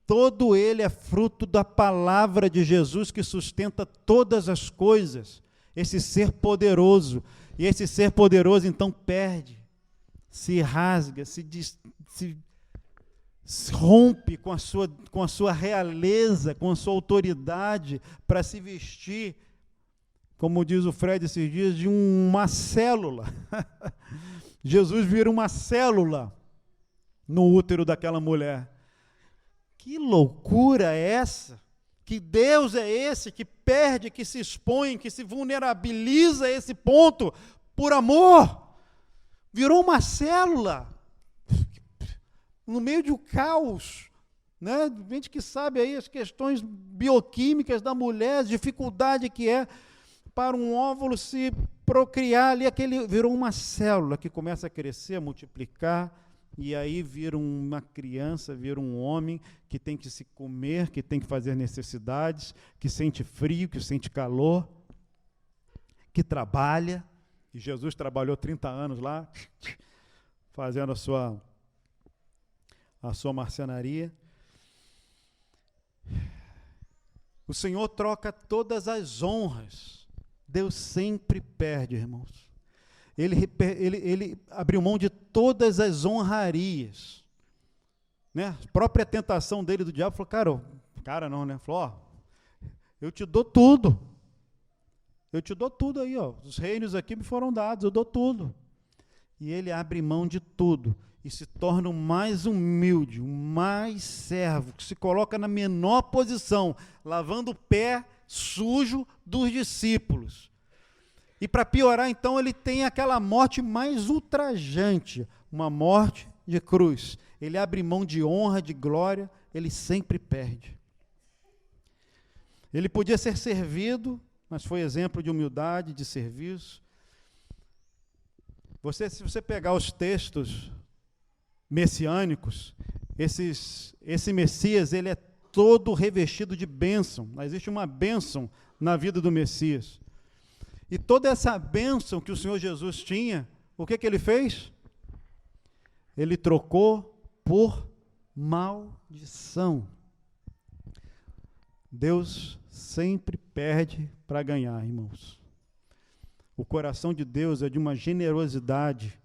todo ele é fruto da palavra de Jesus que sustenta todas as coisas, esse ser poderoso. E esse ser poderoso então perde, se rasga, se rompe com a sua realeza, com a sua autoridade, para se vestir, como diz o Fred esses dias, de uma célula. Jesus vira uma célula no útero daquela mulher. Que loucura é essa? Que Deus é esse que perde, que se expõe, que se vulnerabiliza a esse ponto por amor? Virou uma célula no meio de um caos, né? Gente que sabe aí as questões bioquímicas da mulher, a dificuldade que é para um óvulo se procriar ali, virou uma célula que começa a crescer, a multiplicar, e aí vira uma criança, vira um homem que tem que se comer, que tem que fazer necessidades, que sente frio, que sente calor, que trabalha. E Jesus trabalhou 30 anos lá, fazendo a sua marcenaria. O Senhor troca todas as honras. Deus sempre perde, irmãos. Ele abriu mão de todas as honrarias, né? A própria tentação dele, do diabo, falou, falou, eu te dou tudo, aí, os reinos aqui me foram dados, eu dou tudo. E ele abre mão de tudo, e se torna o mais humilde, o mais servo, que se coloca na menor posição, lavando o pé sujo dos discípulos. E para piorar, então, ele tem aquela morte mais ultrajante, uma morte de cruz. Ele abre mão de honra, de glória, ele sempre perde. Ele podia ser servido, mas foi exemplo de humildade, de serviço. Se você pegar os textos messiânicos, esse Messias, ele é todo revestido de bênção. Existe uma bênção na vida do Messias. E toda essa bênção que o Senhor Jesus tinha, o que ele fez? Ele trocou por maldição. Deus sempre perde para ganhar, irmãos. O coração de Deus é de uma generosidade.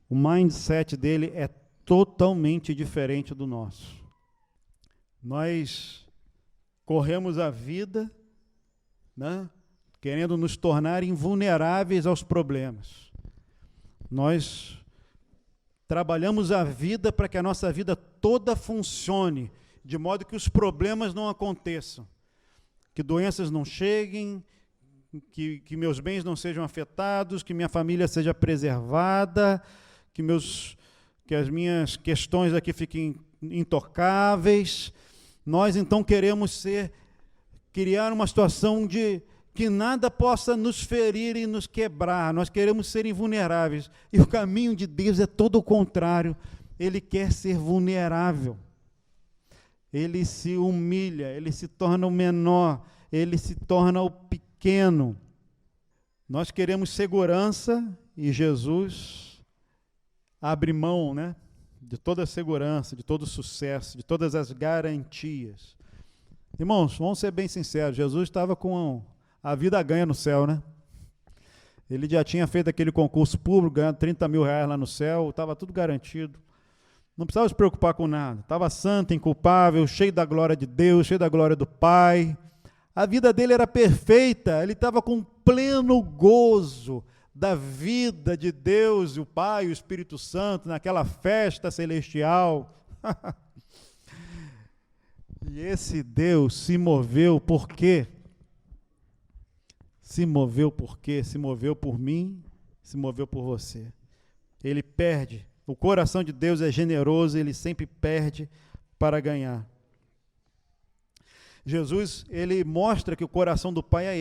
O mindset dele é totalmente diferente do nosso. Nós corremos a vida, né, querendo nos tornar invulneráveis aos problemas. Nós trabalhamos a vida para que a nossa vida toda funcione, de modo que os problemas não aconteçam, que doenças não cheguem, que meus bens não sejam afetados, que minha família seja preservada, que as minhas questões aqui fiquem intocáveis. Nós, então, queremos criar uma situação de que nada possa nos ferir e nos quebrar. Nós queremos ser invulneráveis. E o caminho de Deus é todo o contrário. Ele quer ser vulnerável. Ele se humilha, ele se torna o menor, ele se torna o pequeno. Nós queremos segurança e Jesus abre mão, né, de toda a segurança, de todo o sucesso, de todas as garantias. Irmãos, vamos ser bem sinceros, Jesus estava com a vida ganha no céu, né? Ele já tinha feito aquele concurso público, ganhando 30 mil reais lá no céu, estava tudo garantido. Não precisava se preocupar com nada. Estava santo, inculpável, cheio da glória de Deus, cheio da glória do Pai. A vida dele era perfeita, ele estava com pleno gozo da vida de Deus, o Pai e o Espírito Santo, naquela festa celestial. E esse Deus se moveu por quê? Se moveu por quê? Se moveu por mim, se moveu por você. Ele perde. O coração de Deus é generoso, ele sempre perde para ganhar. Jesus, ele mostra que o coração do Pai é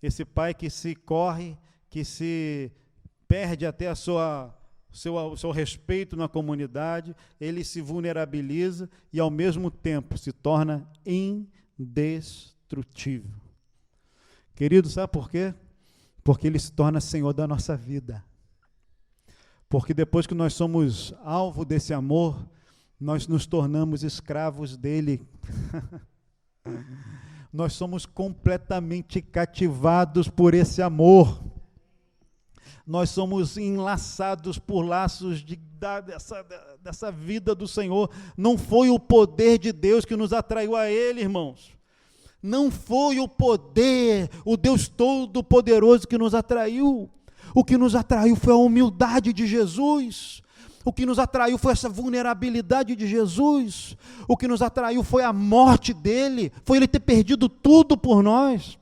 esse Pai que se corre, que se perde até o seu respeito na comunidade, ele se vulnerabiliza e, ao mesmo tempo, se torna indestrutível. Querido, sabe por quê? Porque ele se torna Senhor da nossa vida. Porque depois que nós somos alvo desse amor, nós nos tornamos escravos dele. Nós somos completamente cativados por esse amor. Nós somos enlaçados por laços dessa vida do Senhor. Não foi o poder de Deus que nos atraiu a ele, irmãos. Não foi o poder, o Deus Todo-Poderoso que nos atraiu. O que nos atraiu foi a humildade de Jesus. O que nos atraiu foi essa vulnerabilidade de Jesus. O que nos atraiu foi a morte dele, foi ele ter perdido tudo por nós.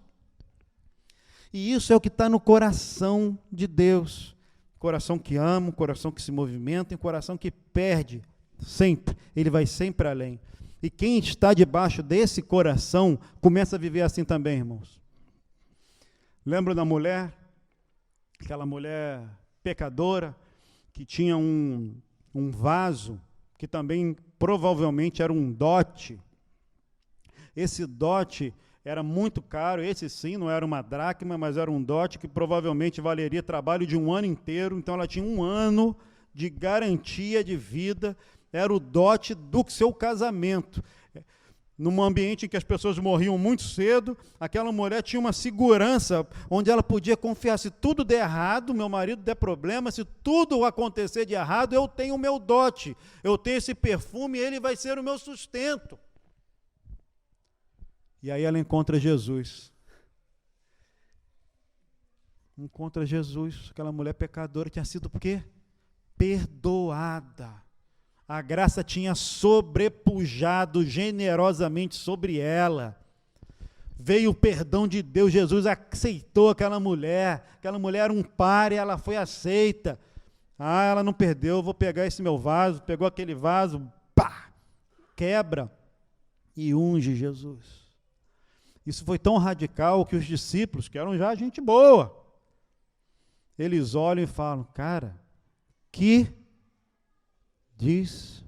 E isso é o que está no coração de Deus. Coração que ama, coração que se movimenta, e coração que perde sempre. Ele vai sempre além. E quem está debaixo desse coração começa a viver assim também, irmãos. Lembra da mulher? Aquela mulher pecadora, que tinha um vaso, que também provavelmente era um dote. Esse dote era muito caro, esse sim, não era uma dracma, mas era um dote que provavelmente valeria trabalho de um ano inteiro, então ela tinha um ano de garantia de vida, era o dote do seu casamento. Num ambiente em que as pessoas morriam muito cedo, aquela mulher tinha uma segurança, onde ela podia confiar, se tudo der errado, meu marido der problema, se tudo acontecer de errado, eu tenho o meu dote, eu tenho esse perfume, ele vai ser o meu sustento. E aí ela encontra Jesus. Encontra Jesus, aquela mulher pecadora tinha sido por quê? Perdoada. A graça tinha sobrepujado generosamente sobre ela. Veio o perdão de Deus, Jesus aceitou aquela mulher era um páreo, ela foi aceita. Ela não perdeu, vou pegar esse meu vaso, pegou aquele vaso, pá, quebra e unge Jesus. Isso foi tão radical que os discípulos, que eram já gente boa, eles olham e falam, cara, que desperdício.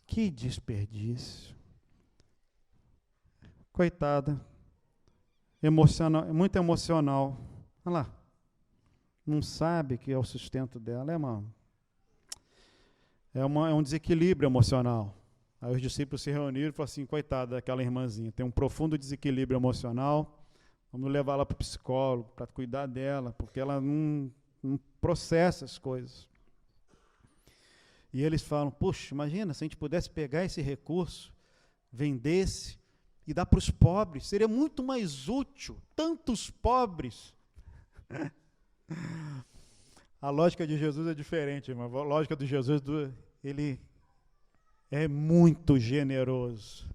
Que desperdício. Coitada. Emocional, muito emocional. Olha lá. Não sabe que é o sustento dela. É um desequilíbrio emocional. Aí os discípulos se reuniram e falaram assim, coitada daquela irmãzinha, tem um profundo desequilíbrio emocional, vamos levar ela para o psicólogo, para cuidar dela, porque ela não processa as coisas. E eles falam, puxa, imagina se a gente pudesse pegar esse recurso, vendesse e dá para os pobres. Seria muito mais útil, tantos pobres. A lógica de Jesus é diferente, irmão. A lógica de Jesus, ele é muito generoso.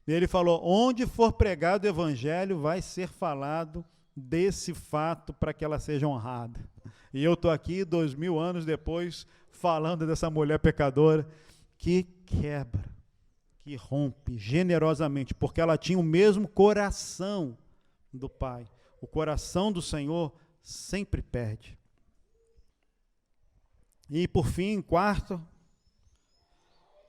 Ele falou, onde for pregado o evangelho, vai ser falado desse fato para que ela seja honrada. E eu estou aqui 2000 anos depois, falando dessa mulher pecadora, que quebra, que rompe generosamente, porque ela tinha o mesmo coração do Pai. O coração do Senhor sempre perde. E por fim, quarto,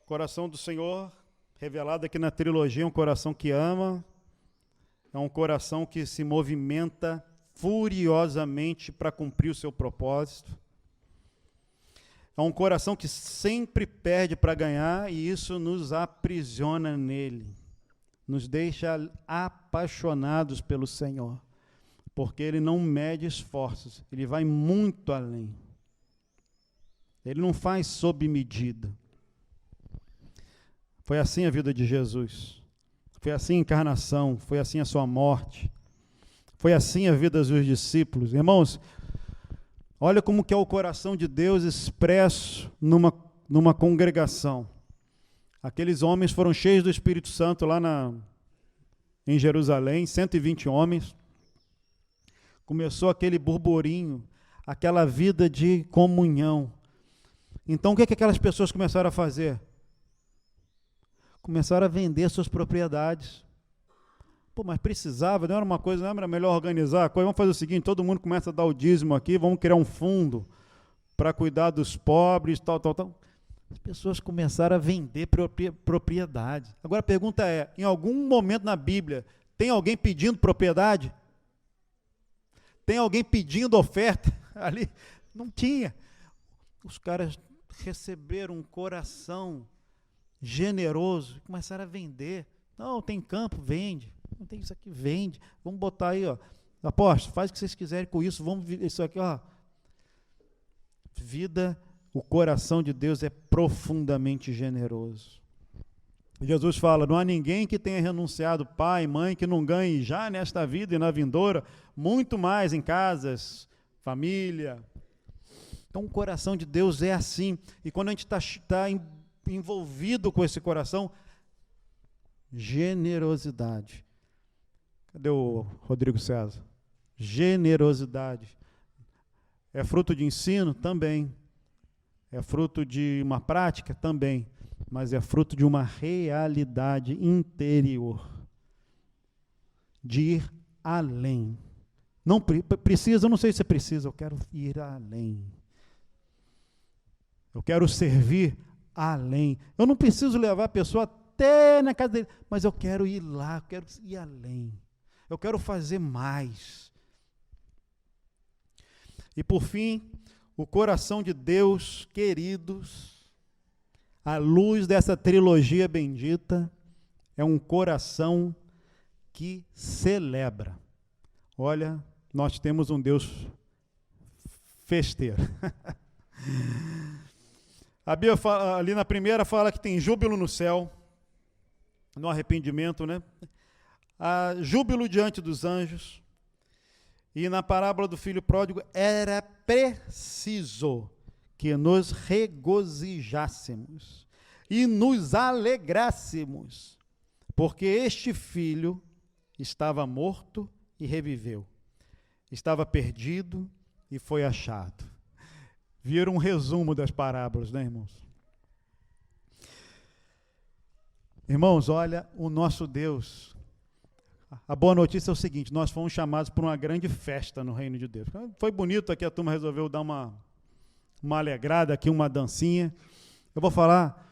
o coração do Senhor, revelado aqui na trilogia, um coração que ama, é um coração que se movimenta furiosamente para cumprir o seu propósito. É um coração que sempre perde para ganhar, e isso nos aprisiona nele, nos deixa apaixonados pelo Senhor, porque ele não mede esforços, ele vai muito além. Ele não faz sob medida. Foi assim a vida de Jesus, foi assim a encarnação, foi assim a sua morte, foi assim a vida dos discípulos. Irmãos, olha como que é o coração de Deus expresso numa congregação. Aqueles homens foram cheios do Espírito Santo lá em Jerusalém, 120 homens. Começou aquele burburinho, aquela vida de comunhão. Então o que aquelas pessoas começaram a fazer? Começaram a vender suas propriedades. Pô, mas precisava, não era uma coisa, não era melhor organizar a coisa? Vamos fazer o seguinte, todo mundo começa a dar o dízimo aqui, vamos criar um fundo para cuidar dos pobres, tal. As pessoas começaram a vender propriedade. Agora a pergunta é, em algum momento na Bíblia, tem alguém pedindo propriedade? Tem alguém pedindo oferta? Ali não tinha. Os caras receberam um coração generoso, começaram a vender. Não, tem campo, vende. Não tem isso aqui, vende. Vamos botar aí, ó. Apóstolo, faz o que vocês quiserem com isso. Vamos isso aqui, ó. Vida, o coração de Deus é profundamente generoso. Jesus fala, não há ninguém que tenha renunciado pai, mãe, que não ganhe já nesta vida e na vindoura, muito mais em casas, família. Então o coração de Deus é assim. E quando a gente está envolvido com esse coração, generosidade. Cadê o Rodrigo César? Generosidade. É fruto de ensino? Também. É fruto de uma prática? Também. Mas é fruto de uma realidade interior. De ir além. Não precisa, eu não sei se precisa, eu quero ir além. Eu quero servir além. Eu não preciso levar a pessoa até na casa dele, mas eu quero ir lá, eu quero ir além. Eu quero fazer mais. E por fim, o coração de Deus, queridos, à luz dessa trilogia bendita, é um coração que celebra. Olha, nós temos um Deus festeiro. A Bíblia fala, ali na primeira fala que tem júbilo no céu, no arrependimento, né? Júbilo diante dos anjos. E na parábola do filho pródigo, era preciso que nos regozijássemos e nos alegrássemos, porque este filho estava morto e reviveu, estava perdido e foi achado. Viram um resumo das parábolas, né, irmãos? Irmãos, olha, o nosso Deus, a boa notícia é o seguinte, nós fomos chamados para uma grande festa no reino de Deus. Foi bonito aqui, a turma resolveu dar uma alegrada aqui, uma dancinha. Eu vou falar,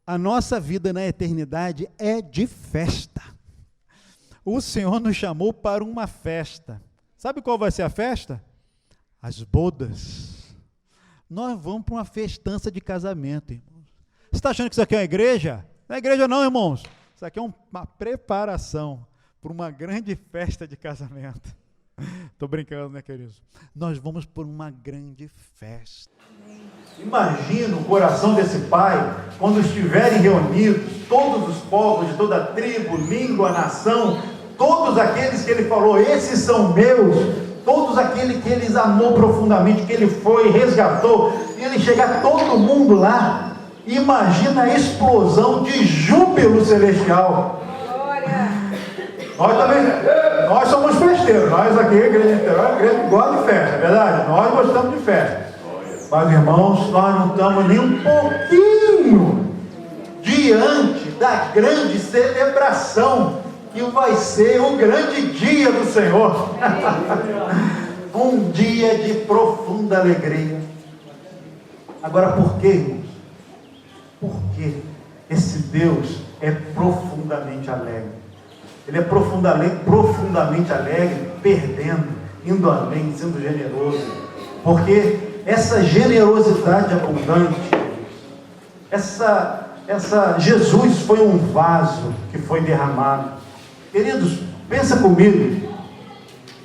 a nossa vida na eternidade é de festa. O Senhor nos chamou para uma festa. Sabe qual vai ser a festa? As bodas. Nós vamos para uma festança de casamento, irmãos. Você está achando que isso aqui é uma igreja? Não é igreja não, irmãos. Isso aqui é uma preparação para uma grande festa de casamento. Estou brincando, né, queridos? Nós vamos por uma grande festa. Imagina o coração desse pai, quando estiverem reunidos, todos os povos de toda tribo, língua, nação, todos aqueles que ele falou, esses são meus, todos aqueles que ele amou profundamente, que ele foi, resgatou, e ele chegar todo mundo lá, imagina a explosão de júbilo celestial. Nós também, nós somos festeiros, nós aqui, igreja Niterói, a igreja que gosta de festa, é verdade? Nós gostamos de festa. Mas, irmãos, nós não estamos nem um pouquinho diante da grande celebração que vai ser o grande dia do Senhor. Um dia de profunda alegria. Agora, por quê, irmãos? Porque esse Deus é profundamente alegre. Ele é profundamente alegre, perdendo, indo além, sendo generoso. Porque essa generosidade abundante, Jesus foi um vaso que foi derramado. Queridos, pensa comigo.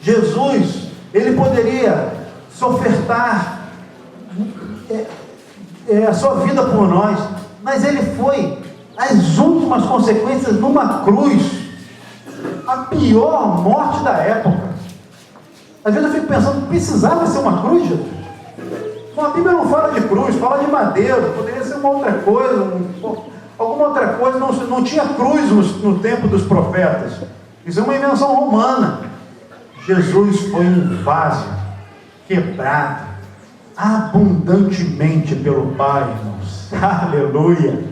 Jesus, ele poderia se ofertar a sua vida por nós, mas ele foi as últimas consequências numa cruz, a pior morte da época. Às vezes eu fico pensando, precisava ser uma cruz, Jesus? A Bíblia não fala de cruz, fala de madeiro, poderia ser uma outra coisa, alguma outra coisa, não tinha cruz no tempo dos profetas, isso é uma invenção romana. Jesus foi um vaso quebrado abundantemente pelo Pai, irmãos, aleluia.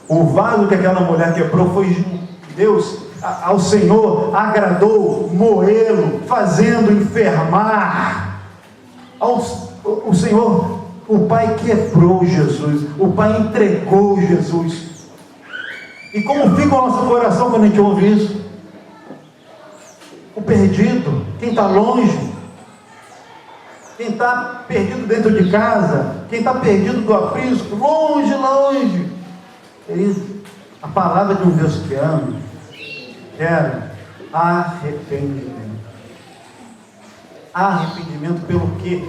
O vaso que aquela mulher quebrou foi Deus, ao Senhor agradou moê-lo, fazendo enfermar. O Senhor, o Pai quebrou Jesus, o Pai entregou Jesus. E como fica o nosso coração quando a gente ouve isso? O perdido, quem está longe, quem está perdido dentro de casa, quem está perdido do aprisco, longe. Querido, a palavra de um Deus que ama era arrependimento. Arrependimento pelo quê?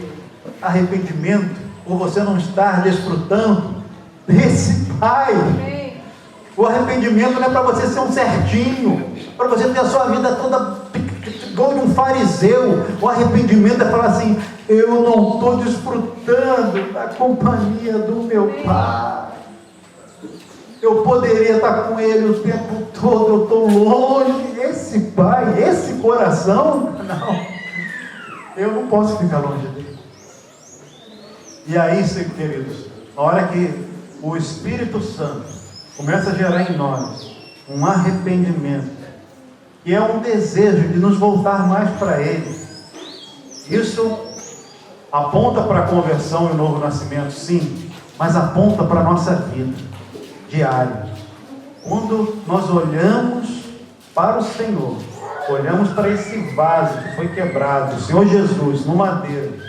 Arrependimento por você não estar desfrutando desse Pai. O arrependimento não é para você ser um certinho, para você ter a sua vida toda igual de um fariseu. O arrependimento é falar assim: eu não estou desfrutando da companhia do meu Pai. Eu poderia estar com Ele o tempo todo, eu estou longe. Esse Pai, esse coração, não, eu não posso ficar longe dele. E aí, queridos, na hora que o Espírito Santo começa a gerar em nós um arrependimento, que é um desejo de nos voltar mais para Ele, isso aponta para a conversão e o novo nascimento, sim, mas aponta para a nossa vida diária. Quando nós olhamos para o Senhor, olhamos para esse vaso que foi quebrado, o Senhor Jesus, no madeiro,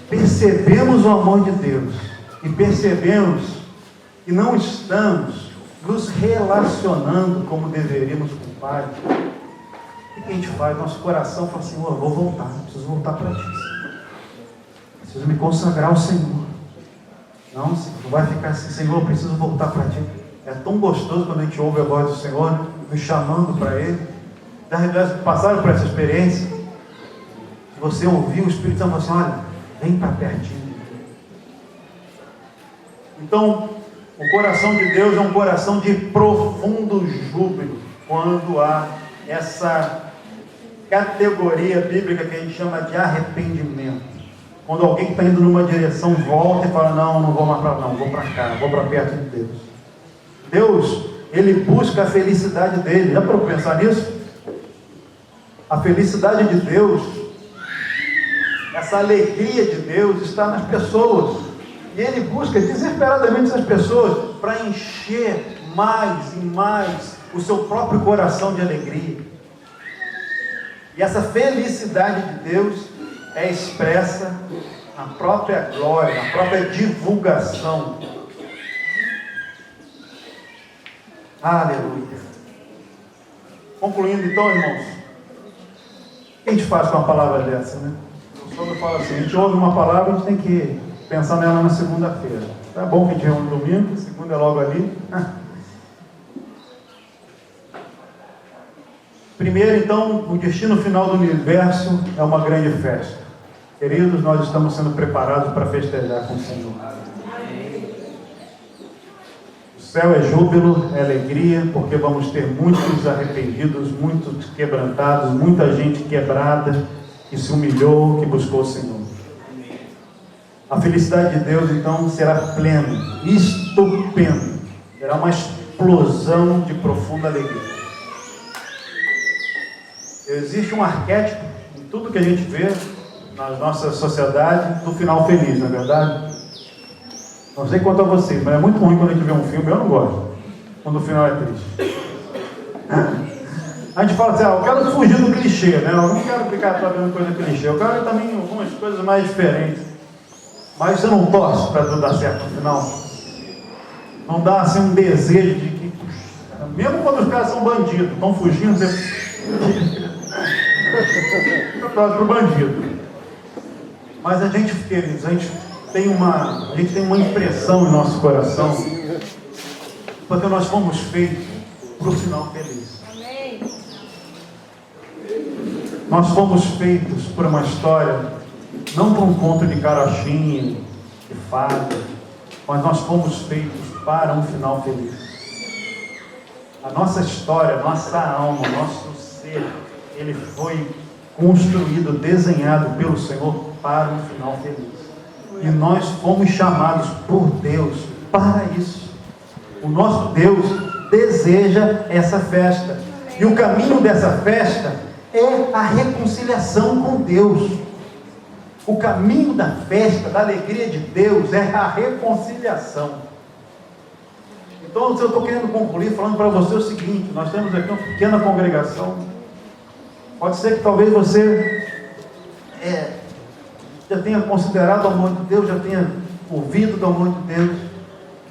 percebemos o amor de Deus e percebemos que não estamos nos relacionando como deveríamos com o Pai. O que a gente faz? Nosso coração fala assim: eu vou voltar, preciso voltar para ti, preciso me consagrar ao Senhor. Não vai ficar assim: Senhor, eu preciso voltar para ti. É tão gostoso quando a gente ouve a voz do Senhor, né? Nos chamando para Ele. Já passaram por essa experiência? Você ouviu o Espírito Santo assim: olha, vem para pertinho. Então, o coração de Deus é um coração de profundo júbilo, quando há essa categoria bíblica que a gente chama de arrependimento. Quando alguém está indo numa direção, volta e fala: não vou mais para lá, não, vou para cá, vou para perto de Deus. Deus, Ele busca a felicidade dele. Já parou para pensar nisso? A felicidade de Deus, essa alegria de Deus está nas pessoas. E Ele busca desesperadamente essas pessoas para encher mais e mais o seu próprio coração de alegria. E essa felicidade de Deus é expressa na própria glória, na própria divulgação. Aleluia. Concluindo então, irmãos, que a gente faz com uma palavra dessa, né? O sogro fala assim, a gente ouve uma palavra, a gente tem que pensar nela na segunda-feira. Tá bom que a gente reúne domingo, segunda é logo ali. Primeiro, então, o destino final do universo é uma grande festa. Queridos, nós estamos sendo preparados para festejar com o Senhor. O céu é júbilo, é alegria, porque vamos ter muitos arrependidos, muitos quebrantados, muita gente quebrada, que se humilhou, que buscou o Senhor. A felicidade de Deus, então, será plena, estupenda. Será uma explosão de profunda alegria. Existe um arquétipo em tudo que a gente vê na nossa sociedade do final feliz, não é verdade? Não sei quanto a vocês, mas é muito ruim quando a gente vê um filme, eu não gosto, quando o final é triste. A gente fala assim, eu quero fugir do clichê, né? Eu não quero ficar sabendo coisa clichê, eu quero também algumas coisas mais diferentes. Mas você não torce para tudo dar certo no final? Não dá assim um desejo de que, mesmo quando os caras são bandidos, estão fugindo, você... eu torço para o bandido. Mas a gente, queridos, a gente tem uma impressão em nosso coração, porque nós fomos feitos para o final feliz. Nós fomos feitos por uma história, não para um conto de carochinha, de fada, mas nós fomos feitos para um final feliz. A nossa história, nossa alma, nosso ser, ele foi construído, desenhado pelo Senhor para um final feliz. E nós fomos chamados por Deus para isso. O nosso Deus deseja essa festa. E o caminho dessa festa é a reconciliação com Deus. O caminho da festa, da alegria de Deus, é a reconciliação. Então, eu estou querendo concluir falando para você o seguinte: nós temos aqui uma pequena congregação. Pode ser que talvez você já tenha considerado o amor de Deus, já tenha ouvido do amor de Deus,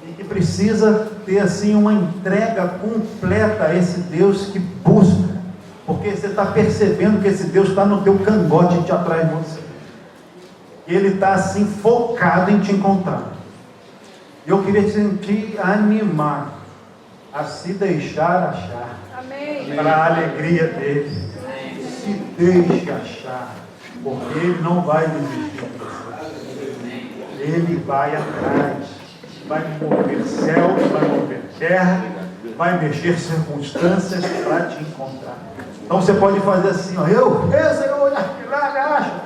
e que precisa ter assim uma entrega completa a esse Deus que busca, porque você está percebendo que esse Deus está no teu cangote te atrás de você. Ele está assim focado em te encontrar. Eu queria te animar a se deixar achar. Amém. Para a alegria dele. Amém. Se deixe achar, porque ele não vai desistir de você. Ele vai atrás, vai mover céu, vai mover terra, vai mexer circunstâncias para te encontrar. Então você pode fazer assim, ó, Senhor, me acha, eu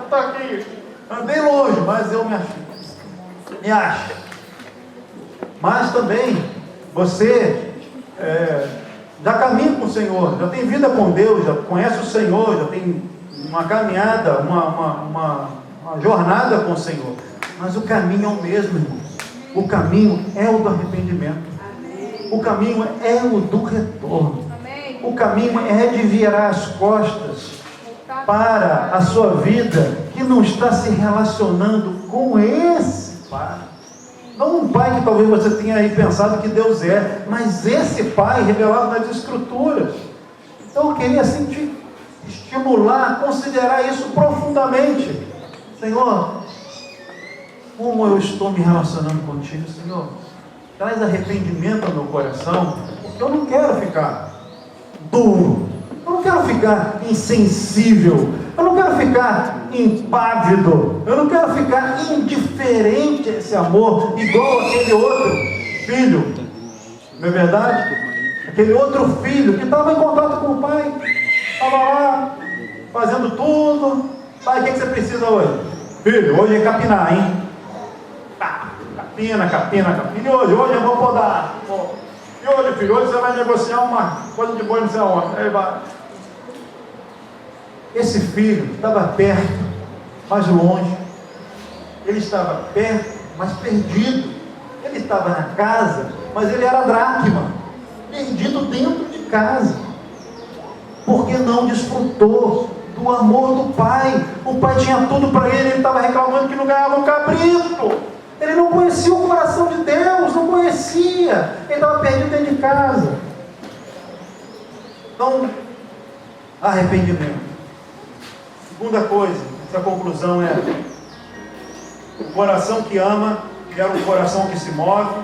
estou aqui, andei longe, mas eu me achei. Me acha. Mas também você já caminha com o Senhor, já tem vida com Deus, já conhece o Senhor, já tem uma caminhada, uma jornada com o Senhor. Mas o caminho é o mesmo, irmãos. O caminho é o do arrependimento. O caminho é o do retorno. O caminho é de virar as costas para a sua vida que não está se relacionando com esse Pai. Não um Pai que talvez você tenha aí pensado que Deus é, mas esse Pai revelado nas Escrituras. Então eu queria assim te estimular a considerar isso profundamente. Senhor, como eu estou me relacionando contigo, Senhor? Traz arrependimento ao meu coração, porque eu não quero ficar duro, eu não quero ficar insensível, eu não quero ficar impávido, eu não quero ficar indiferente a esse amor, igual aquele outro filho, não é verdade? Aquele outro filho que estava em contato com o pai, estava lá, fazendo tudo. Pai, o que você precisa hoje? Filho, hoje é capinar, hein? Capina. E hoje eu vou podar. E hoje, filho, hoje você vai negociar uma coisa de boi não sei aonde. Aí vai. Esse filho estava perto, mas longe. Ele estava perto, mas perdido. Ele estava na casa, mas ele era dracma, perdido dentro de casa, porque não desfrutou do amor do pai. O pai tinha tudo para ele, ele estava reclamando que não ganhava um cabrito. Ele não conhecia o coração de Deus, não conhecia. Ele estava perdido dentro de casa. Então, arrependimento. Segunda coisa, essa conclusão é: o coração que ama é um coração que se move,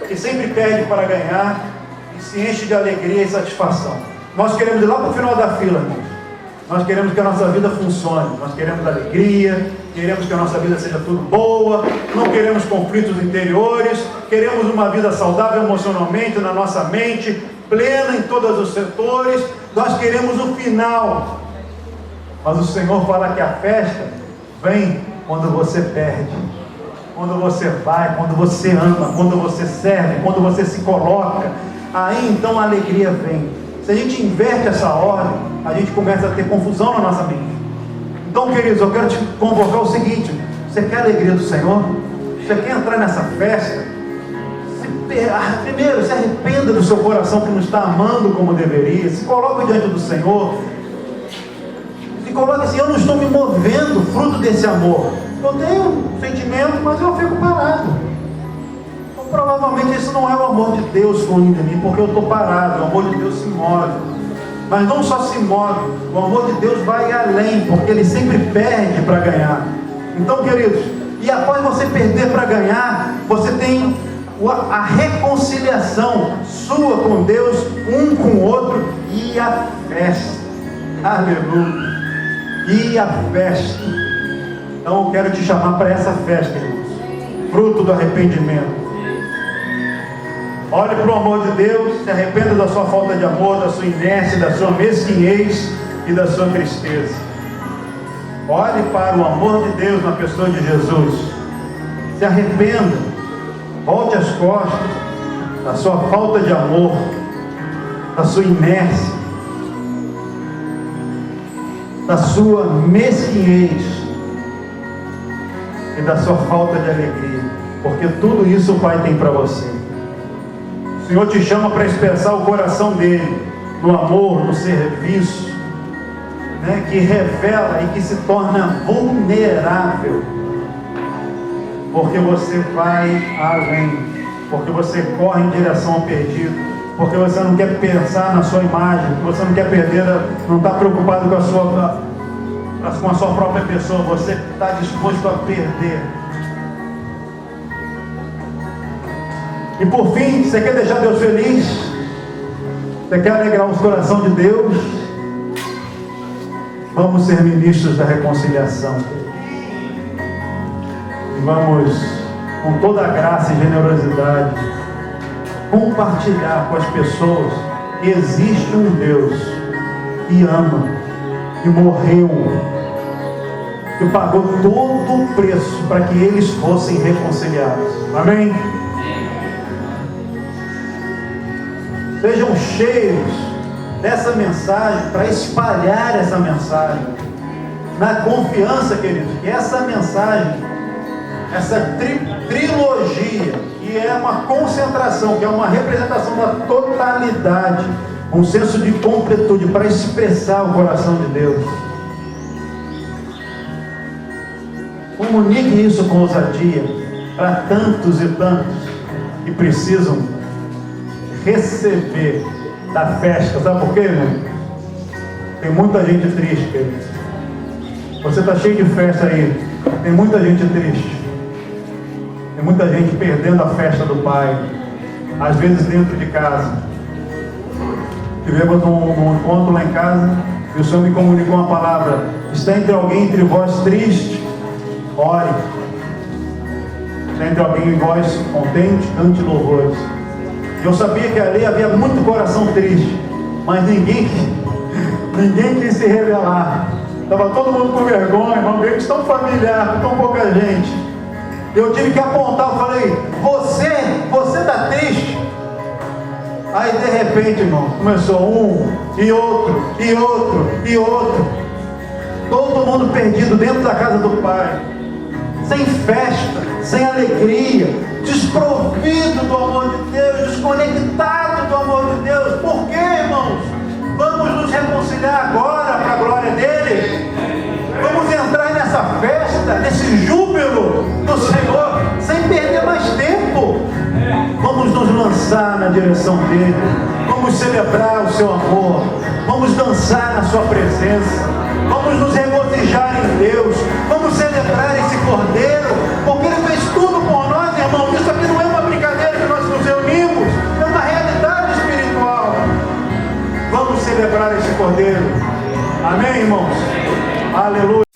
que sempre pede para ganhar e se enche de alegria e satisfação. Nós queremos ir lá para o final da fila, irmãos. Nós queremos que a nossa vida funcione, nós queremos alegria, queremos que a nossa vida seja tudo boa, não queremos conflitos interiores, queremos uma vida saudável emocionalmente, na nossa mente, plena em todos os setores. Nós queremos o final, mas o Senhor fala que a festa vem quando você perde, quando você vai, quando você ama, quando você serve, quando você se coloca. Aí então a alegria vem. Se a gente inverte essa ordem, a gente começa a ter confusão na nossa mente. Então, queridos, eu quero te convocar o seguinte: você quer a alegria do Senhor? Você quer entrar nessa festa? Primeiro, se arrependa do seu coração que não está amando como deveria. Se coloque diante do Senhor. Se coloque assim: eu não estou me movendo fruto desse amor. Eu tenho um sentimento, mas eu fico parado. Provavelmente isso não é o amor de Deus fluindo em mim, porque eu estou parado. O amor de Deus se move, mas não só se move, o amor de Deus vai além, porque Ele sempre perde para ganhar. Então, queridos, e após você perder para ganhar, você tem a reconciliação sua com Deus, um com o outro, e a festa. Aleluia! E a festa. Então eu quero te chamar para essa festa, irmãos, fruto do arrependimento. Olhe para o amor de Deus, se arrependa da sua falta de amor, da sua inércia, da sua mesquinhez e da sua tristeza. Olhe para o amor de Deus na pessoa de Jesus. Se arrependa, volte as costas da sua falta de amor, da sua inércia, da sua mesquinhez e da sua falta de alegria, porque tudo isso o Pai tem para você. O Senhor te chama para expressar o coração dele, no amor, no serviço, né, que revela e que se torna vulnerável, porque você vai além, porque você corre em direção ao perdido, porque você não quer pensar na sua imagem, você não quer perder, não está preocupado com a sua própria pessoa, você está disposto a perder. E por fim, você quer deixar Deus feliz? Você quer alegrar o coração de Deus? Vamos ser ministros da reconciliação. E vamos, com toda a graça e generosidade, compartilhar com as pessoas que existe um Deus que ama, que morreu, que pagou todo o preço para que eles fossem reconciliados. Amém? Sejam cheios dessa mensagem para espalhar essa mensagem, na confiança, queridos, que essa mensagem, essa trilogia, que é uma concentração, que é uma representação da totalidade, um senso de completude para expressar o coração de Deus. Comunique isso com ousadia para tantos e tantos que precisam receber da festa. Sabe por quê, irmão? Tem muita gente triste, querido. Você está cheio de festa aí. Tem muita gente triste. Tem muita gente perdendo a festa do Pai, às vezes dentro de casa. Tivemos um encontro lá em casa e o Senhor me comunicou uma palavra: está entre alguém entre vós triste? Ore. Está entre alguém em vós contente? Cante louvores. Eu sabia que ali havia muito coração triste, mas ninguém quis se revelar. Estava todo mundo com vergonha, um ambiente tão familiar, com tão pouca gente. Eu tive que apontar, eu falei: você está triste? Aí de repente, irmão, começou um, e outro, e outro, e outro. Todo mundo perdido dentro da casa do Pai, sem festa, sem alegria, desprovido do amor de Deus, desconectado do amor de Deus. Por quê, irmãos? Vamos nos reconciliar agora para a glória dele. Vamos entrar nessa festa, nesse júbilo do Senhor, sem perder mais tempo. Vamos nos lançar na direção dele. Vamos celebrar o seu amor. vamos dançar na sua presença, vamos nos regozijar em Deus, vamos celebrar esse Cordeiro, porque Ele fez tudo por nós, irmão. Isso aqui não é uma brincadeira que nós nos reunimos, é uma realidade espiritual. Vamos celebrar esse Cordeiro. Amém, irmãos? Aleluia.